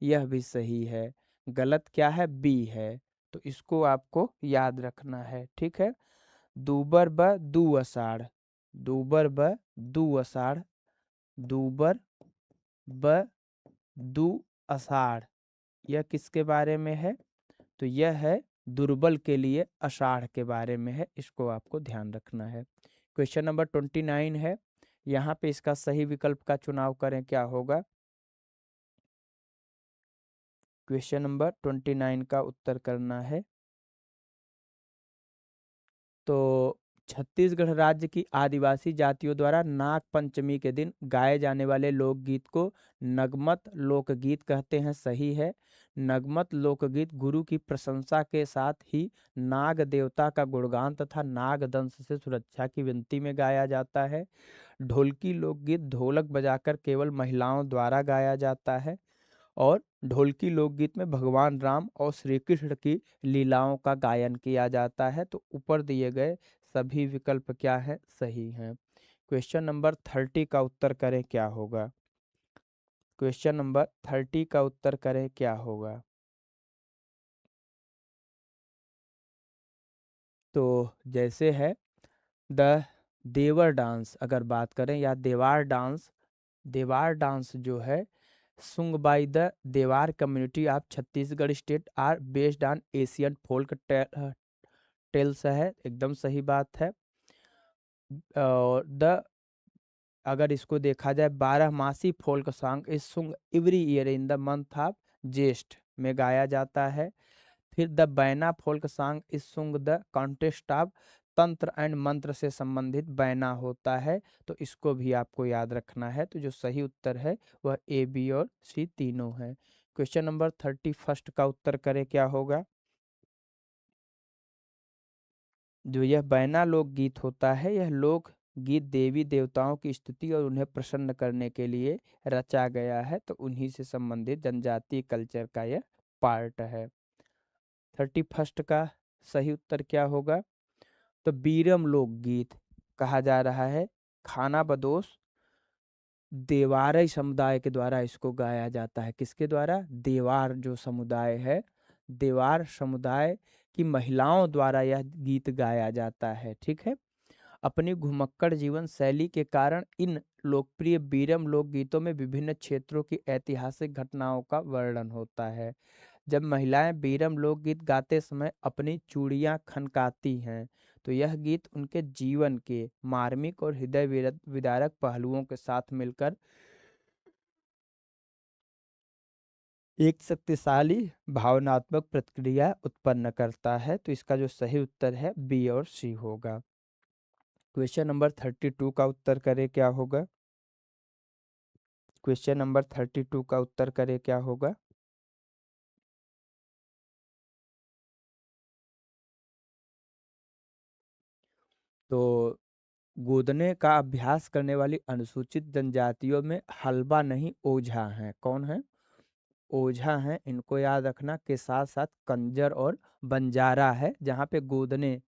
यह भी सही है। गलत क्या है? बी है। तो इसको आपको याद रखना है। ठीक है। दूबर ब दू अषाढ़, दूबर ब दू अषाढ़, दूबर ब दू अषाढ़, यह किसके बारे में है? तो यह है दुर्बल के लिए अषाढ़ के बारे में है। इसको आपको ध्यान रखना है। क्वेश्चन नंबर 29 है। यहाँ पे इसका सही विकल्प का चुनाव करें, क्या होगा? क्वेश्चन नंबर 29 का उत्तर करना है। तो छत्तीसगढ़ राज्य की आदिवासी जातियों द्वारा नाग पंचमी के दिन गाए जाने वाले लोकगीत को नगमत लोकगीत कहते हैं। सही है। नगमत लोकगीत गुरु की प्रशंसा के साथ ही नाग देवता का गुणगान तथा नाग दंश से सुरक्षा की विनती में गाया जाता है। ढोलकी लोकगीत ढोलक बजाकर केवल महिलाओं द्वारा गाया जाता है। और ढोलकी लोकगीत में भगवान राम और श्री कृष्ण की लीलाओं का गायन किया जाता है। तो ऊपर दिए गए सभी विकल्प क्या है? सही हैं। क्वेश्चन नंबर 30 का उत्तर करें, क्या होगा? क्वेश्चन नंबर 30 का उत्तर करें, क्या होगा? तो जैसे है द देवर डांस अगर बात करें, या देवार डांस, देवार डांस जो है sung by the Dewar community of Chhattisgarh state are based on Asian folk tales है। एकदम सही बात है। और द अगर इसको देखा जाए, 12 Masi folk song is sung every year in the month of Jyeshtha में गाया जाता है। फिर the Baina folk song is sung the context of tantra and mantra से संबंधित बैना होता है। तो इसको भी आपको याद रखना है। तो जो सही उत्तर है वह ए, बी और सी तीनों है। क्वेश्चन नंबर 31 का उत्तर करें, क्या होगा? जो यह बैना लोक गीत होता है, यह लोक गीत देवी देवताओं की स्तुति और उन्हें प्रसन्न करने के लिए रचा गया है। तो उन्हीं से संबंधित जनजातीय कल्चर का यह पार्ट है। 31 का सही उत्तर क्या होगा? तो बीरम लोकगीत कहा जा रहा है। खाना बदोश देवारई समुदाय के द्वारा इसको गाया जाता है। किसके द्वारा? देवार जो समुदाय है, देवार समुदाय की महिलाओं द्वारा यह गीत गाया जाता है। ठीक है। अपनी घुमक्कड़ जीवन शैली के कारण इन लोकप्रिय बीरम लोकगीतों में विभिन्न क्षेत्रों की ऐतिहासिक घटनाओं का वर्णन होता है। जब महिलाएं बीरम लोकगीत गाते समय अपनी चूड़ियां खनकाती हैं, तो यह गीत उनके जीवन के मार्मिक और हृदय विदारक पहलुओं के साथ मिलकर एक शक्तिशाली भावनात्मक प्रतिक्रिया उत्पन्न करता है। तो इसका जो सही उत्तर है बी और सी होगा। क्वेश्चन नंबर 32 का उत्तर करें, क्या होगा? क्वेश्चन नंबर 32 का उत्तर करें, क्या होगा? तो गोदने का अभ्यास करने वाली अनुसूचित जनजातियों में हल्बा नहीं ओझा हैं। कौन है? ओझा हैं। इनको याद रखना के साथ साथ कंजर और बंजारा है, जहाँ पे गोदने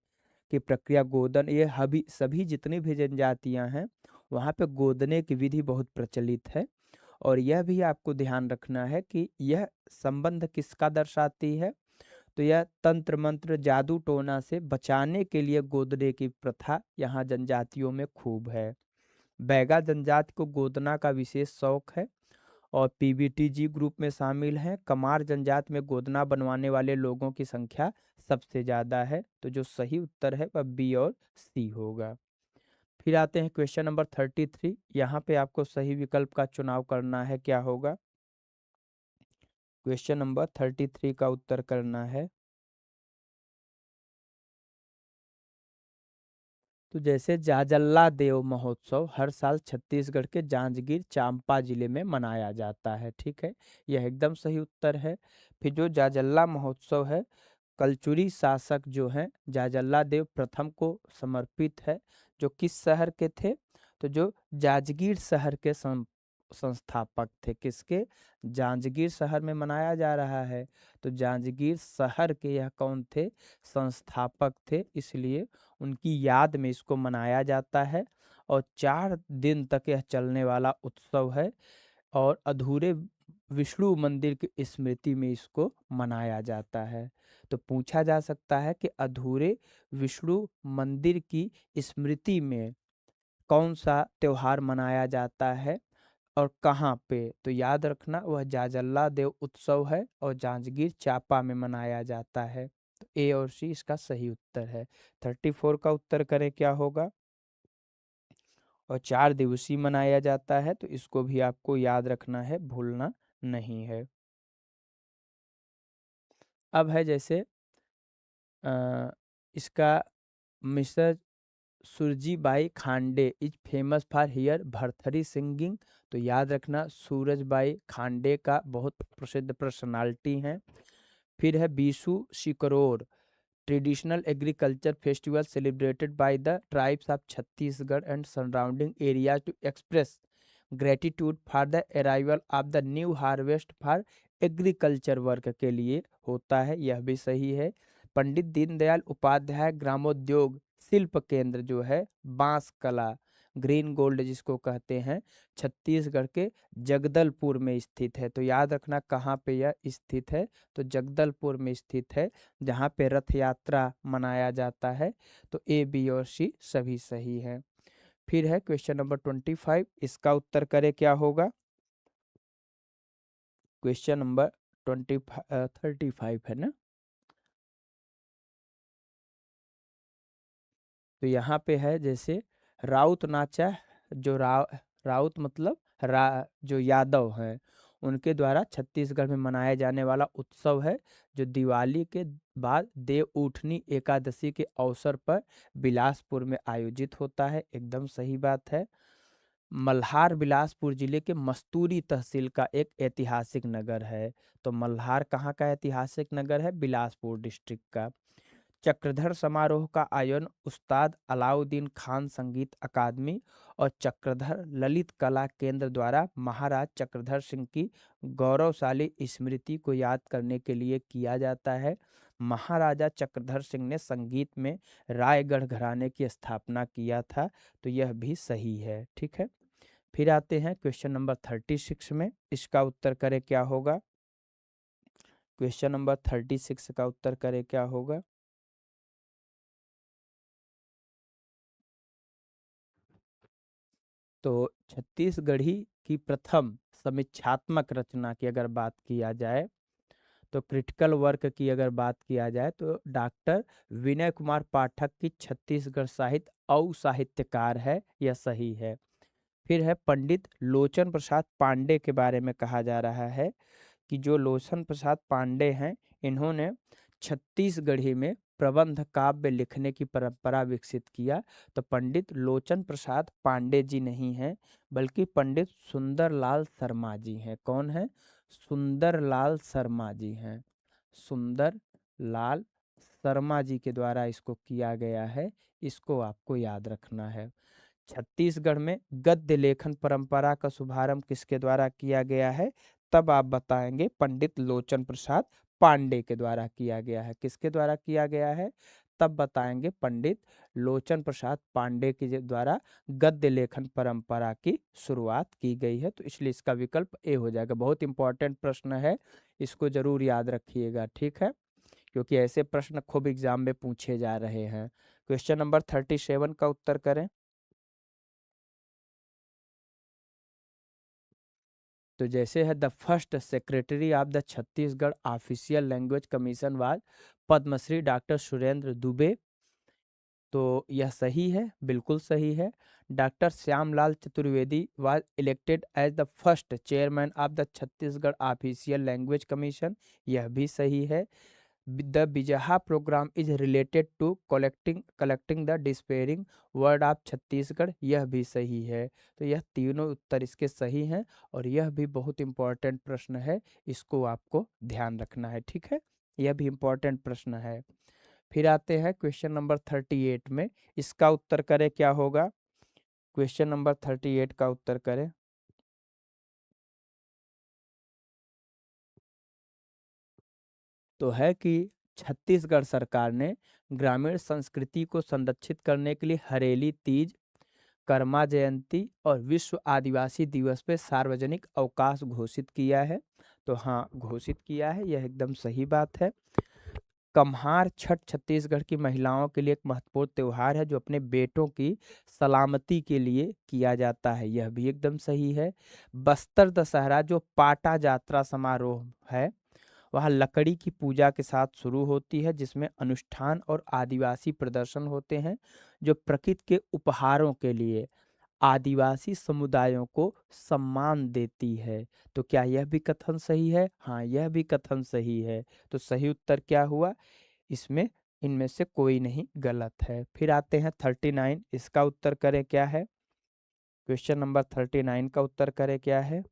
की प्रक्रिया, गोदन, ये सभी जितनी भी जनजातियां हैं वहाँ पे गोदने की विधि बहुत प्रचलित है। और यह भी आपको ध्यान रखना है कि यह संबंध किसका दर्शाती है, तो यह तंत्र मंत्र जादू टोना से बचाने के लिए गोदने की प्रथा यहाँ जनजातियों में खूब है। बैगा जनजाति को गोदना का विशेष शौक है और पीबीटीजी ग्रुप में शामिल हैं। कमार जनजाति में गोदना बनवाने वाले लोगों की संख्या सबसे ज्यादा है। तो जो सही उत्तर है वह बी और सी होगा। फिर आते हैं क्वेश्चन नंबर 33। यहाँ पे आपको सही विकल्प का चुनाव करना है, क्या होगा। क्वेश्चन नंबर 33 का उत्तर करना है, तो जैसे जाजल्ला देव महोत्सव हर साल छत्तीसगढ़ के जांजगीर चांपा जिले में मनाया जाता है, ठीक है, यह एकदम सही उत्तर है। फिर जो जाजल्ला महोत्सव है, कलचुरी शासक जो हैं जाजल्ला देव प्रथम को समर्पित है, जो किस शहर के थे, तो जो जांजगीर शहर के संस्थापक थे। किसके, जांजगीर शहर में मनाया जा रहा है, तो जांजगीर शहर के यह कौन थे, संस्थापक थे, इसलिए उनकी याद में इसको मनाया जाता है। और 4 दिन तक यह चलने वाला उत्सव है और अधूरे विष्णु मंदिर की स्मृति में इसको मनाया जाता है। तो पूछा जा सकता है कि अधूरे विष्णु मंदिर की स्मृति में कौन सा त्योहार मनाया जाता है और कहाँ पे, तो याद रखना वह जाजल्ला देव उत्सव है और जांजगीर चांपा में मनाया जाता है। तो ए और सी इसका सही उत्तर है। 34 का उत्तर करें, क्या होगा। और 4 दिवसीय मनाया जाता है, तो इसको भी आपको याद रखना है, भूलना नहीं है। अब है जैसे इसका mister Surjibai Khande is famous for here Bharthari singing, तो याद रखना सूरजबाई खांडे का बहुत प्रसिद्ध पर्सनालिटी हैं। फिर है Bisu Sikror traditional agriculture festival celebrated by the tribes of Chhattisgarh and surrounding area to express gratitude for the arrival of the new harvest for agriculture work के लिए होता है, यह भी सही है। पंडित दीनदयाल उपाध्याय ग्रामोद्योग शिल्प केंद्र जो है बांस कला ग्रीन गोल्ड जिसको कहते हैं, छत्तीसगढ़ के जगदलपुर में स्थित है। तो याद रखना कहाँ पे यह स्थित है, तो जगदलपुर में स्थित है, जहाँ पे रथ यात्रा मनाया जाता है। तो ए बी और सी सभी सही है। फिर है क्वेश्चन नंबर 25, इसका उत्तर करे क्या होगा। क्वेश्चन नंबर 35 है ना। तो यहाँ पे है जैसे राउत नाचा, जो राउत मतलब जो यादव हैं उनके द्वारा छत्तीसगढ़ में मनाया जाने वाला उत्सव है, जो दिवाली के बाद देव उठनी एकादशी के अवसर पर बिलासपुर में आयोजित होता है, एकदम सही बात है। मल्हार बिलासपुर जिले के मस्तूरी तहसील का एक ऐतिहासिक नगर है। तो मल्हार कहाँ का ऐतिहासिक नगर है, बिलासपुर डिस्ट्रिक्ट का। चक्रधर समारोह का आयोजन उस्ताद अलाउद्दीन खान संगीत अकादमी और चक्रधर ललित कला केंद्र द्वारा महाराज चक्रधर सिंह की गौरवशाली स्मृति को याद करने के लिए किया जाता है। महाराजा चक्रधर सिंह ने संगीत में रायगढ़ घराने की स्थापना किया था, तो यह भी सही है, ठीक है। फिर आते हैं क्वेश्चन नंबर 36 में, इसका उत्तर करे क्या होगा। क्वेश्चन नंबर 36 का उत्तर करे क्या होगा। तो छत्तीसगढ़ी की प्रथम समीक्षात्मक रचना की अगर बात किया जाए, तो क्रिटिकल वर्क की अगर बात किया जाए, तो डॉक्टर विनय कुमार पाठक की छत्तीसगढ़ साहित्य औ साहित्यकार है, यह सही है। फिर है पंडित लोचन प्रसाद पांडे के बारे में कहा जा रहा है कि जो लोचन प्रसाद पांडे हैं, इन्होंने छत्तीसगढ़ी में प्रबंध काव्य लिखने की परंपरा विकसित किया। तो पंडित लोचन प्रसाद पांडे जी नहीं हैं, बल्कि पंडित सुंदरलाल शर्मा जी हैं। कौन है, सुंदरलाल शर्मा जी हैं। सुंदरलाल शर्मा जी के द्वारा इसको किया गया है, इसको आपको याद रखना है। छत्तीसगढ़ में गद्य लेखन परंपरा का शुभारंभ किसके द्वारा किया गया है, तब आप बताएंगे पंडित लोचन प्रसाद पांडे के द्वारा किया गया है। किसके द्वारा किया गया है, तब बताएंगे पंडित लोचन प्रसाद पांडे के द्वारा गद्य लेखन परंपरा की शुरुआत की गई है। तो इसलिए इसका विकल्प ए हो जाएगा। बहुत इंपॉर्टेंट प्रश्न है, इसको जरूर याद रखिएगा, ठीक है, क्योंकि ऐसे प्रश्न खूब एग्जाम में पूछे जा रहे हैं। क्वेश्चन नंबर 37 का उत्तर करें। तो जैसे है, the first secretary of the Chhattisgarh official language commission was Padmashri doctor Surendra Dubey. तो यह सही है, बिल्कुल सही है। Doctor Shyamlal Chaturvedi was elected as the first chairman of the Chhattisgarh official language commission, यह भी सही है। The Bijha programme is related to collecting the disappearing word of Chhattisgarh, यह भी सही है। तो यह तीनों उत्तर इसके सही हैं और यह भी बहुत इंपॉर्टेंट प्रश्न है, इसको आपको ध्यान रखना है, ठीक है, यह भी इंपॉर्टेंट प्रश्न है। फिर आते हैं क्वेश्चन नंबर 38 में, इसका उत्तर करें क्या होगा। क्वेश्चन नंबर 38 का उत्तर करें। तो है कि छत्तीसगढ़ सरकार ने ग्रामीण संस्कृति को संरक्षित करने के लिए हरेली तीज, कर्मा जयंती और विश्व आदिवासी दिवस पे सार्वजनिक अवकाश घोषित किया है। तो हाँ, घोषित किया है, यह एकदम सही बात है। कम्हार छठ छत्तीसगढ़ की महिलाओं के लिए एक महत्वपूर्ण त्योहार है जो अपने बेटों की सलामती के लिए किया जाता है, यह भी एकदम सही है। बस्तर दशहरा जो पाटा यात्रा समारोह है, वह लकड़ी की पूजा के साथ शुरू होती है, जिसमें अनुष्ठान और आदिवासी प्रदर्शन होते हैं जो प्रकृति के उपहारों के लिए आदिवासी समुदायों को सम्मान देती है। तो क्या यह भी कथन सही है? हाँ, यह भी कथन सही है। तो सही उत्तर क्या हुआ इसमें? इनमें से कोई नहीं गलत है। फिर आते हैं 39, इसका उत्तर करें क्या है। क्वेश्चन नंबर 39 का उत्तर करें क्या है।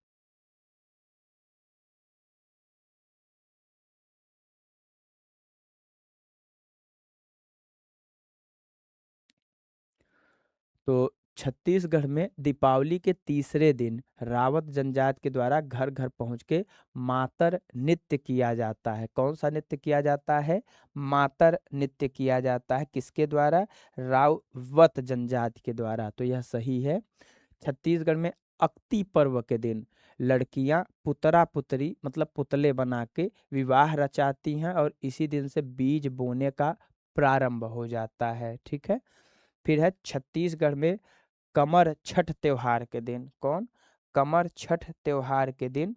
तो छत्तीसगढ़ में दीपावली के तीसरे दिन रावत जनजाति के द्वारा घर घर पहुंच के मातर नृत्य किया जाता है। कौन सा नृत्य किया जाता है? मातर नृत्य किया जाता है। किसके द्वारा? रावत जनजाति के द्वारा। तो यह सही है। छत्तीसगढ़ में अक्ति पर्व के दिन लड़कियां पुतरा पुतरी मतलब पुतले बना के विवाह रचाती हैं और इसी दिन से बीज बोने का प्रारंभ हो जाता है, ठीक है। फिर है छत्तीसगढ़ में कमर छठ त्योहार के दिन, कौन? कमर छठ त्योहार के दिन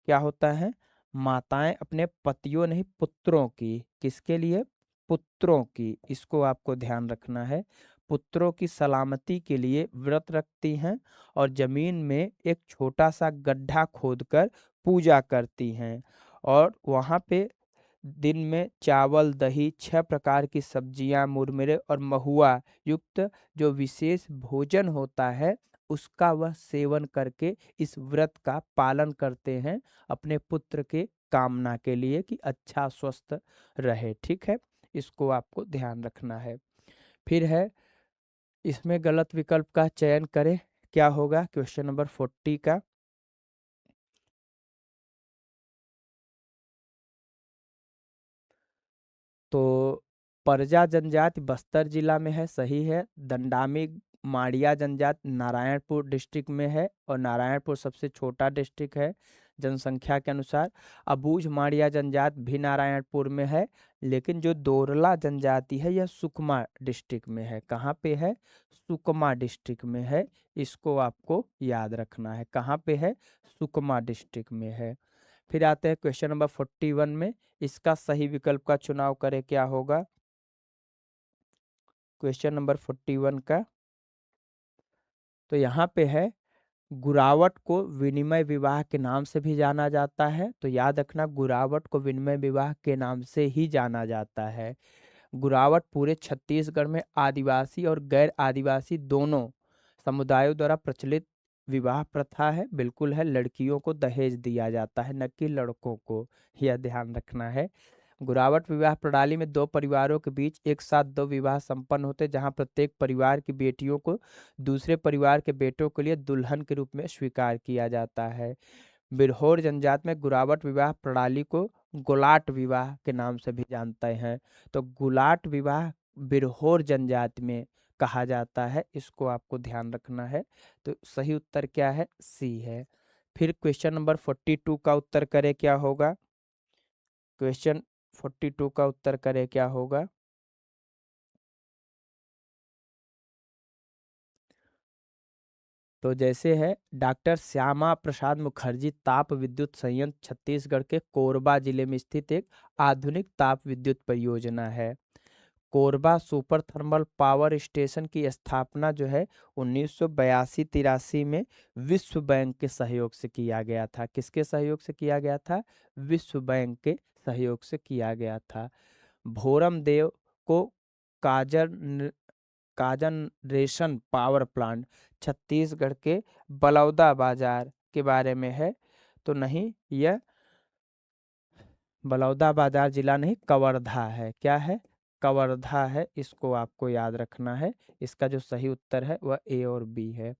क्या होता है? माताएं अपने पतियों नहीं पुत्रों की, किसके लिए? पुत्रों की, इसको आपको ध्यान रखना है। पुत्रों की सलामती के लिए व्रत रखती हैं और जमीन में एक छोटा सा गड्ढा खोदकर पूजा करती हैं और वहां पे दिन में चावल दही 6 प्रकार की सब्जियां मुरमुरे और महुआ युक्त जो विशेष भोजन होता है उसका वह सेवन करके इस व्रत का पालन करते हैं अपने पुत्र के कामना के लिए कि अच्छा स्वस्थ रहे, ठीक है, इसको आपको ध्यान रखना है। फिर है इसमें गलत विकल्प का चयन करें, क्या होगा क्वेश्चन नंबर 40 का। तो परजा जनजाति बस्तर जिला में है, सही है। दंडामी माड़िया जनजाति नारायणपुर डिस्ट्रिक्ट में है और नारायणपुर सबसे छोटा डिस्ट्रिक्ट है जनसंख्या के अनुसार। अबूझ माड़िया जनजाति भी नारायणपुर में है, लेकिन जो दोरला जनजाति है यह सुकमा डिस्ट्रिक्ट में है। कहाँ पे है? सुकमा डिस्ट्रिक्ट में है, इसको आपको याद रखना है। कहाँ पे है? सुकमा डिस्ट्रिक्ट में है। फिर आते हैं क्वेश्चन नंबर 41 में, इसका सही विकल्प का चुनाव करें, क्या होगा क्वेश्चन नंबर 41 का। तो यहाँ पे है गुरावट को विनिमय विवाह के नाम से भी जाना जाता है। तो याद रखना, गुरावट को विनिमय विवाह के नाम से ही जाना जाता है। गुरावट पूरे छत्तीसगढ़ में आदिवासी और गैर आदिवासी दोनों समुदायों द्वारा प्रचलित विवाह प्रथा है, बिल्कुल है। लड़कियों को दहेज दिया जाता है, न कि लड़कों को, यह ध्यान रखना है। गुरावट विवाह प्रणाली में दो परिवारों के बीच एक साथ दो विवाह संपन्न होते हैं, जहां प्रत्येक परिवार की बेटियों को दूसरे परिवार के बेटों के लिए दुल्हन के रूप में स्वीकार किया जाता है। बिरहोर जनजाति में गुरावट विवाह प्रणाली को गुलाट विवाह के नाम से भी जानते हैं। तो गुलाट विवाह बिरहोर जनजाति में कहा जाता है, इसको आपको ध्यान रखना है। तो सही उत्तर क्या है? सी है। फिर क्वेश्चन नंबर 42 का उत्तर करें क्या होगा? क्वेश्चन 42 का उत्तर करें क्या होगा? तो जैसे है, डॉक्टर श्यामा प्रसाद मुखर्जी ताप विद्युत संयंत्र छत्तीसगढ़ के कोरबा जिले में स्थित एक आधुनिक ताप विद्युत परियोजना है। Korba super thermal power station की स्थापना जो है 1982-83 में विश्व बैंक के सहयोग से किया गया था। किसके सहयोग से किया गया था? विश्व बैंक के सहयोग से किया गया था। भोरम देव को काजन काजनरेशन पावर प्लांट छत्तीसगढ़ के बलौदा बाजार के बारे में है। तो नहीं, यह बलौदा बाजार जिला नहीं, कवर्धा है। क्या है? कवर्धा है, इसको आपको याद रखना है। इसका जो सही उत्तर है वह ए और बी है।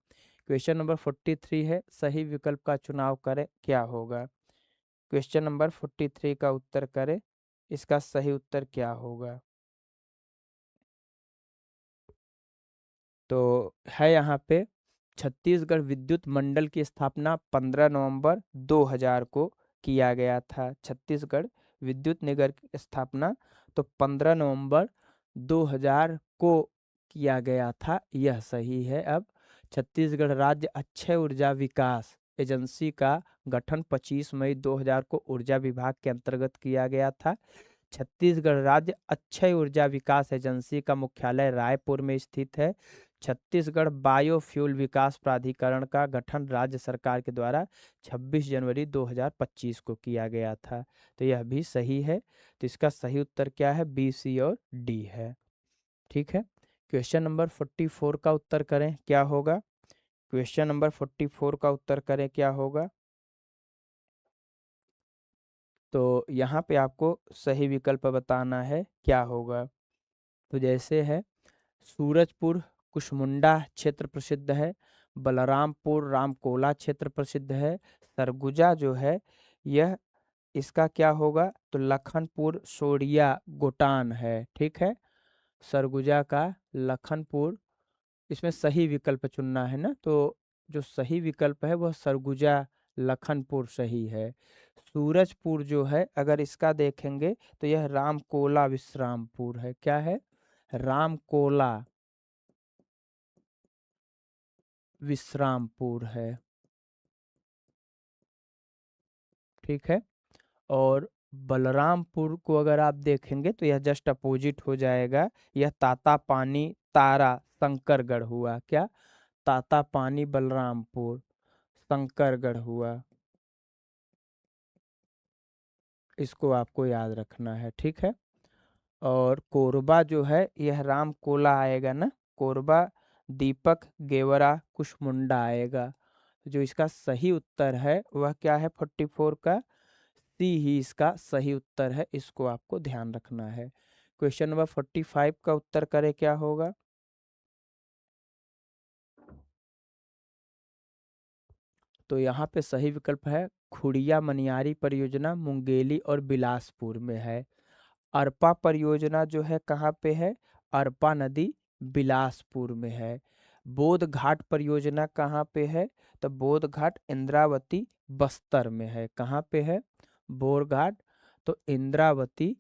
क्वेश्चन नंबर 43 है, सही विकल्प का चुनाव करें क्या होगा? क्वेश्चन नंबर 43 का उत्तर करें, इसका सही उत्तर क्या होगा? तो है यहाँ पे, छत्तीसगढ़ विद्युत मंडल की स्थापना 15 नवंबर 2000 को किया गया था। छत्तीसगढ़ विद्युत निगम की स्थापना तो 15 नवंबर 2000 को किया गया था, यह सही है। अब छत्तीसगढ़ राज्य अक्षय ऊर्जा विकास एजेंसी का गठन 25 मई 2000 को ऊर्जा विभाग के अंतर्गत किया गया था। छत्तीसगढ़ राज्य अक्षय ऊर्जा विकास एजेंसी का मुख्यालय रायपुर में स्थित है। छत्तीसगढ़ बायोफ्यूल विकास प्राधिकरण का गठन राज्य सरकार के द्वारा 26 जनवरी 2025 को किया गया था। तो यह भी सही है। तो इसका सही उत्तर क्या है? बी, सी और डी है। ठीक है। क्वेश्चन नंबर 44 का उत्तर करें क्या होगा? क्वेश्चन नंबर 44 का उत्तर करें क्या होगा? तो यहाँ पे आपको सही विकल्प बताना है क्या होगा। तो जैसे है, सूरजपुर कुशमुंडा क्षेत्र प्रसिद्ध है। बलरामपुर रामकोला क्षेत्र प्रसिद्ध है। सरगुजा जो है, यह इसका क्या होगा? तो लखनपुर सोड़िया गोटान है। ठीक है, सरगुजा का लखनपुर, इसमें सही विकल्प चुनना है ना। तो जो सही विकल्प है वह सरगुजा लखनपुर सही है। सूरजपुर जो है, अगर इसका देखेंगे तो यह रामकोला विश्रामपुर है। क्या है? रामकोला विश्रामपुर है। ठीक है। और बलरामपुर को अगर आप देखेंगे तो यह जस्ट अपोजिट हो जाएगा। यह ताता पानी तारा शंकरगढ़ हुआ। क्या? ताता पानी बलरामपुर शंकरगढ़ हुआ। इसको आपको याद रखना है। ठीक है। और कोरबा जो है, यह रामकोला आएगा ना। कोरबा दीपक गेवरा कुशमुंडा आएगा। जो इसका सही उत्तर है वह क्या है? 44 का सी ही इसका सही उत्तर है। इसको आपको ध्यान रखना है। क्वेश्चन नंबर 45 का उत्तर करें क्या होगा? तो यहाँ पे सही विकल्प है खुड़िया मनियारी परियोजना मुंगेली और बिलासपुर में है। अरपा परियोजना जो है कहाँ पे है? अरपा नदी बिलासपुर में है। बोध घाट परियोजना कहाँ पे है? तो बोध घाट इंद्रावती बस्तर में है। कहाँ पे है बोध घाट? तो इंद्रावती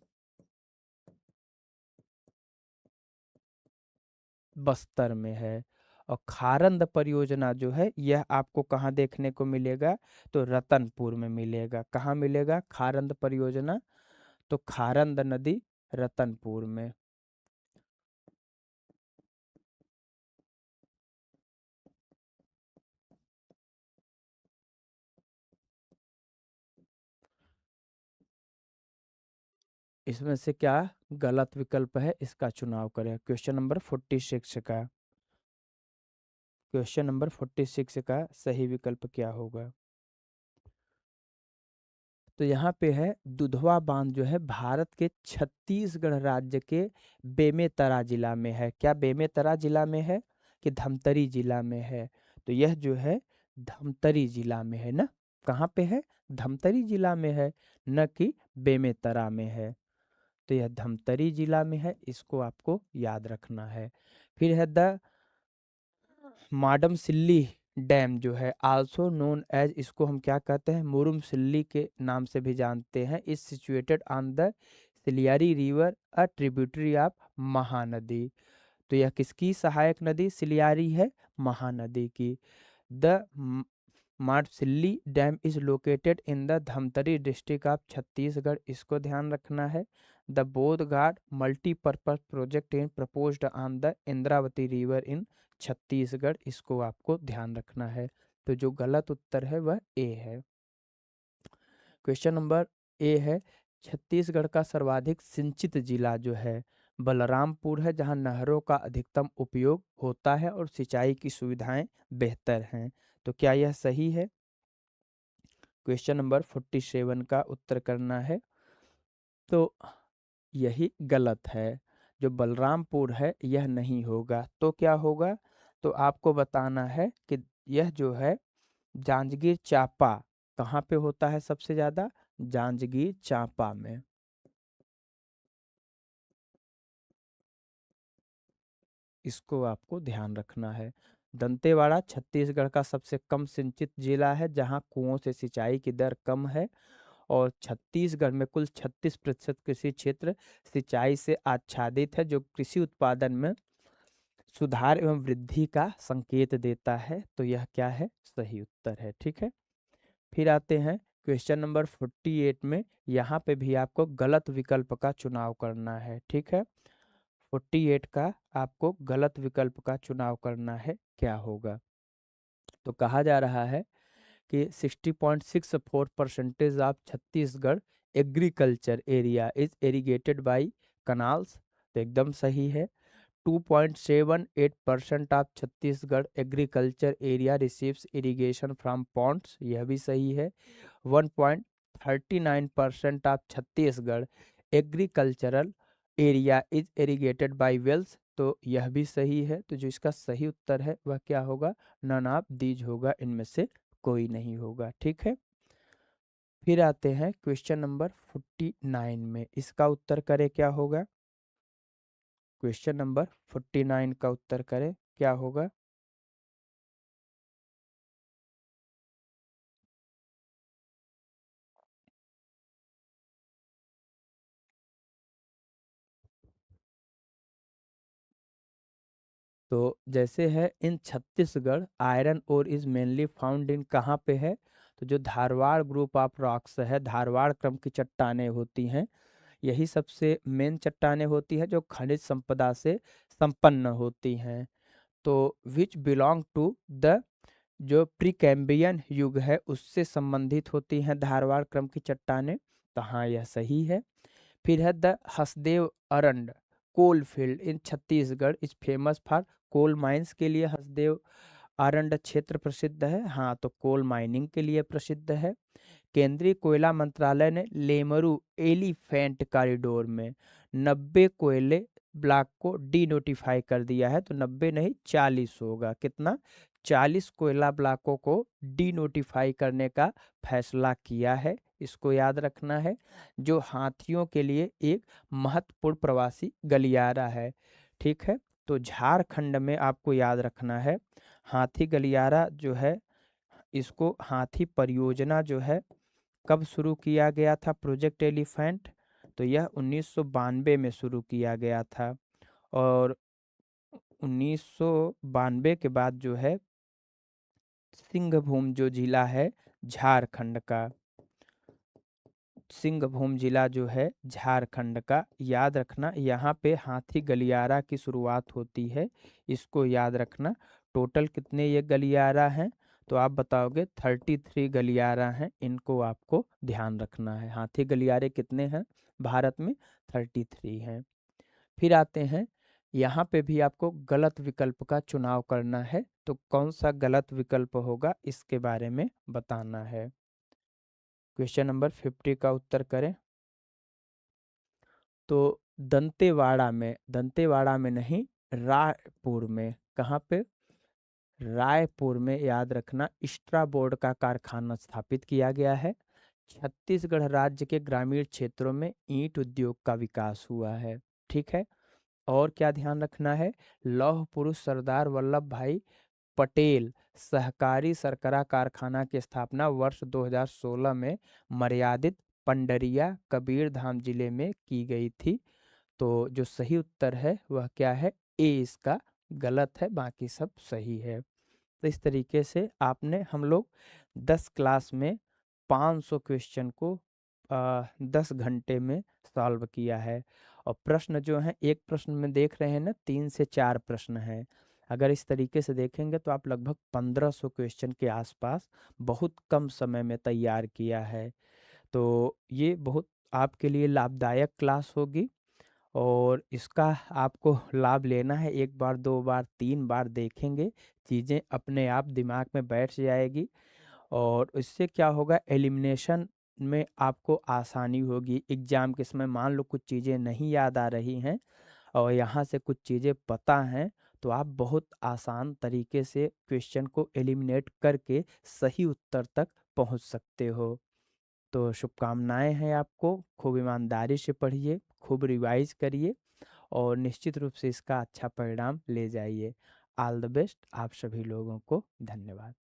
बस्तर में है। और खारंद परियोजना जो है, यह आपको कहाँ देखने को मिलेगा? तो रतनपुर में मिलेगा। कहाँ मिलेगा खारंद परियोजना? तो खारंद नदी रतनपुर में। इसमें से क्या गलत विकल्प है, इसका चुनाव करें। क्वेश्चन नंबर 46 का, क्वेश्चन नंबर 46 का सही विकल्प क्या होगा? तो यहाँ पे है, दुधवा बांध जो है भारत के छत्तीसगढ़ राज्य के बेमेतरा जिला में है। क्या बेमेतरा जिला में है कि धमतरी जिला में है? तो यह जो है धमतरी जिला में है ना। कहाँ पे है? धमतरी जिला में है, न कि बेमेतरा में है। तो यह धमतरी जिला में है, इसको आपको याद रखना है। फिर है द माडमसिल्ली डैम जो है आल्सो नोन एज, इसको हम क्या कहते हैं, मुरुमसिल्ली के नाम से भी जानते हैं, is situated on the Siliyari river a tributary of Mahanadi. तो यह किसकी सहायक नदी सिलियारी है, महानदी की। The Madamsilli dam is located in the Dhamtari district of Chhattisgarh, इसको ध्यान रखना है। The Bodh Ghat multipurpose project in proposed on the Indravati river in Chhattisgarh, इसको आपको ध्यान रखना है। तो जो गलत उत्तर है वह ए है। क्वेश्चन नंबर ए है, छत्तीसगढ़ का सर्वाधिक सिंचित जिला जो है बलरामपुर है, जहां नहरों का अधिकतम उपयोग होता है और सिंचाई की सुविधाएं बेहतर हैं। तो क्या यह सही है? क्वेश्चन नंबर 47 का उत्तर करना है। तो यही गलत है, जो बलरामपुर है यह नहीं होगा। तो क्या होगा? तो आपको बताना है कि यह जो है जांजगीर चांपा कहाँ पे होता है सबसे ज्यादा, जांजगीर चांपा में। इसको आपको ध्यान रखना है। दंतेवाड़ा छत्तीसगढ़ का सबसे कम सिंचित जिला है, जहां कुओं से सिंचाई की दर कम है, और छत्तीसगढ़ में कुल 36% कृषि क्षेत्र सिंचाई से आच्छादित है, जो कृषि उत्पादन में सुधार एवं वृद्धि का संकेत देता है। तो यह क्या है? सही उत्तर है। ठीक है, फिर आते हैं क्वेश्चन नंबर 48 में। यहाँ पे भी आपको गलत विकल्प का चुनाव करना है। ठीक है, 48 का आपको गलत विकल्प का चुनाव करना है, क्या होगा? तो कहा जा रहा है कि 60.64% of Chhattisgarh agriculture area is irrigated by canals, तो एकदम सही है। 2.78% of Chhattisgarh agriculture area receives irrigation from ponds, यह भी सही है। 1.39% of Chhattisgarh agricultural area is irrigated by wells, तो यह भी सही है। तो जो इसका सही उत्तर है वह क्या होगा? नन ऑफ दीज होगा, इनमें से कोई नहीं होगा। ठीक है, फिर आते हैं क्वेश्चन नंबर 49 में। इसका उत्तर करें क्या होगा? क्वेश्चन नंबर 49 का उत्तर करें क्या होगा? तो जैसे है in Chhattisgarh iron ore is mainly found in, कहाँ पे है? तो जो धारवाड़ ग्रुप ऑफ रॉक्स है, धारवाड़ क्रम की चट्टानें होती हैं, यही सबसे मेन चट्टानें होती हैं जो खनिज संपदा से संपन्न होती हैं। तो विच बिलोंग टू द, जो प्रीकैम्बियन युग है उससे संबंधित होती हैं धारवाड़ क्रम की चट्टानें, तो हाँ यह सही है। फिर है the Hasdeo Arand coal field in Chhattisgarh is famous for, coal mines के लिए हसदेव अरंड क्षेत्र प्रसिद्ध है, हाँ तो कोल माइनिंग के लिए प्रसिद्ध है। केंद्रीय कोयला मंत्रालय ने लेमरू एलिफेंट कॉरिडोर में 90 कोयले ब्लॉक को डी नोटिफाई कर दिया है, तो 90 नहीं 40 होगा। कितना? 40 कोयला ब्लॉकों को डी नोटिफाई करने का फैसला किया है, इसको याद रखना है। जो हाथियों के लिए एक महत्वपूर्ण प्रवासी गलियारा है। ठीक है, तो झारखंड में आपको याद रखना है हाथी गलियारा जो है, इसको हाथी परियोजना जो है कब शुरू किया गया था, प्रोजेक्ट एलिफेंट? तो यह 1992 में शुरू किया गया था, और 1992 के बाद जो है सिंहभूम जो जिला है झारखंड का, सिंहभूम जिला जो है झारखंड का, याद रखना यहाँ पे हाथी गलियारा की शुरुआत होती है, इसको याद रखना। टोटल कितने ये गलियारा हैं? तो आप बताओगे 33 गलियारा हैं, इनको आपको ध्यान रखना है। हाथी गलियारे कितने हैं भारत में? 33 हैं। फिर आते हैं, यहाँ पे भी आपको गलत विकल्प का चुनाव करना है, तो कौन सा गलत विकल्प होगा इसके बारे में बताना है। क्वेश्चन नंबर 50 का उत्तर करें। तो दंतेवाड़ा में नहीं, रायपुर में, कहाँ पे? रायपुर में, याद रखना, स्ट्रा बोर्ड का कारखाना स्थापित किया गया है। छत्तीसगढ़ राज्य के ग्रामीण क्षेत्रों में ईंट उद्योग का विकास हुआ है। ठीक है। और क्या ध्यान रखना है, लौह पुरुष सरदार वल्लभ भाई पटेल सहकारी शर्करा कारखाना की स्थापना वर्ष 2016 में मर्यादित पंडरिया कबीरधाम जिले में की गई थी। तो जो सही उत्तर है वह क्या है, ए इसका गलत है, बाकी सब सही है। तो इस तरीके से आपने हम लोग 10 क्लास में 500 क्वेश्चन को 10 घंटे में सॉल्व किया है। और प्रश्न जो हैं, एक प्रश्न में देख रहे हैं ना 3 से 4 प्रश्न हैं। अगर इस तरीके से देखेंगे तो आप लगभग 1500 क्वेश्चन के आसपास बहुत कम समय में तैयार किया है। तो ये बहुत आपके लिए लाभदायक क्लास होगी और इसका आपको लाभ लेना है। 1 बार 2 बार 3 बार देखेंगे, चीज़ें अपने आप दिमाग में बैठ जाएगी और इससे क्या होगा, एलिमिनेशन में आपको आसानी होगी। एग्ज़ाम के समय मान लो कुछ चीज़ें नहीं याद आ रही हैं और यहाँ से कुछ चीज़ें पता हैं, तो आप बहुत आसान तरीके से क्वेश्चन को एलिमिनेट करके सही उत्तर तक पहुँच सकते हो। तो शुभकामनाएँ हैं आपको, खूब ईमानदारी से पढ़िए, खूब रिवाइज़ करिए और निश्चित रूप से इसका अच्छा परिणाम ले जाइए। ऑल द बेस्ट आप सभी लोगों को। धन्यवाद।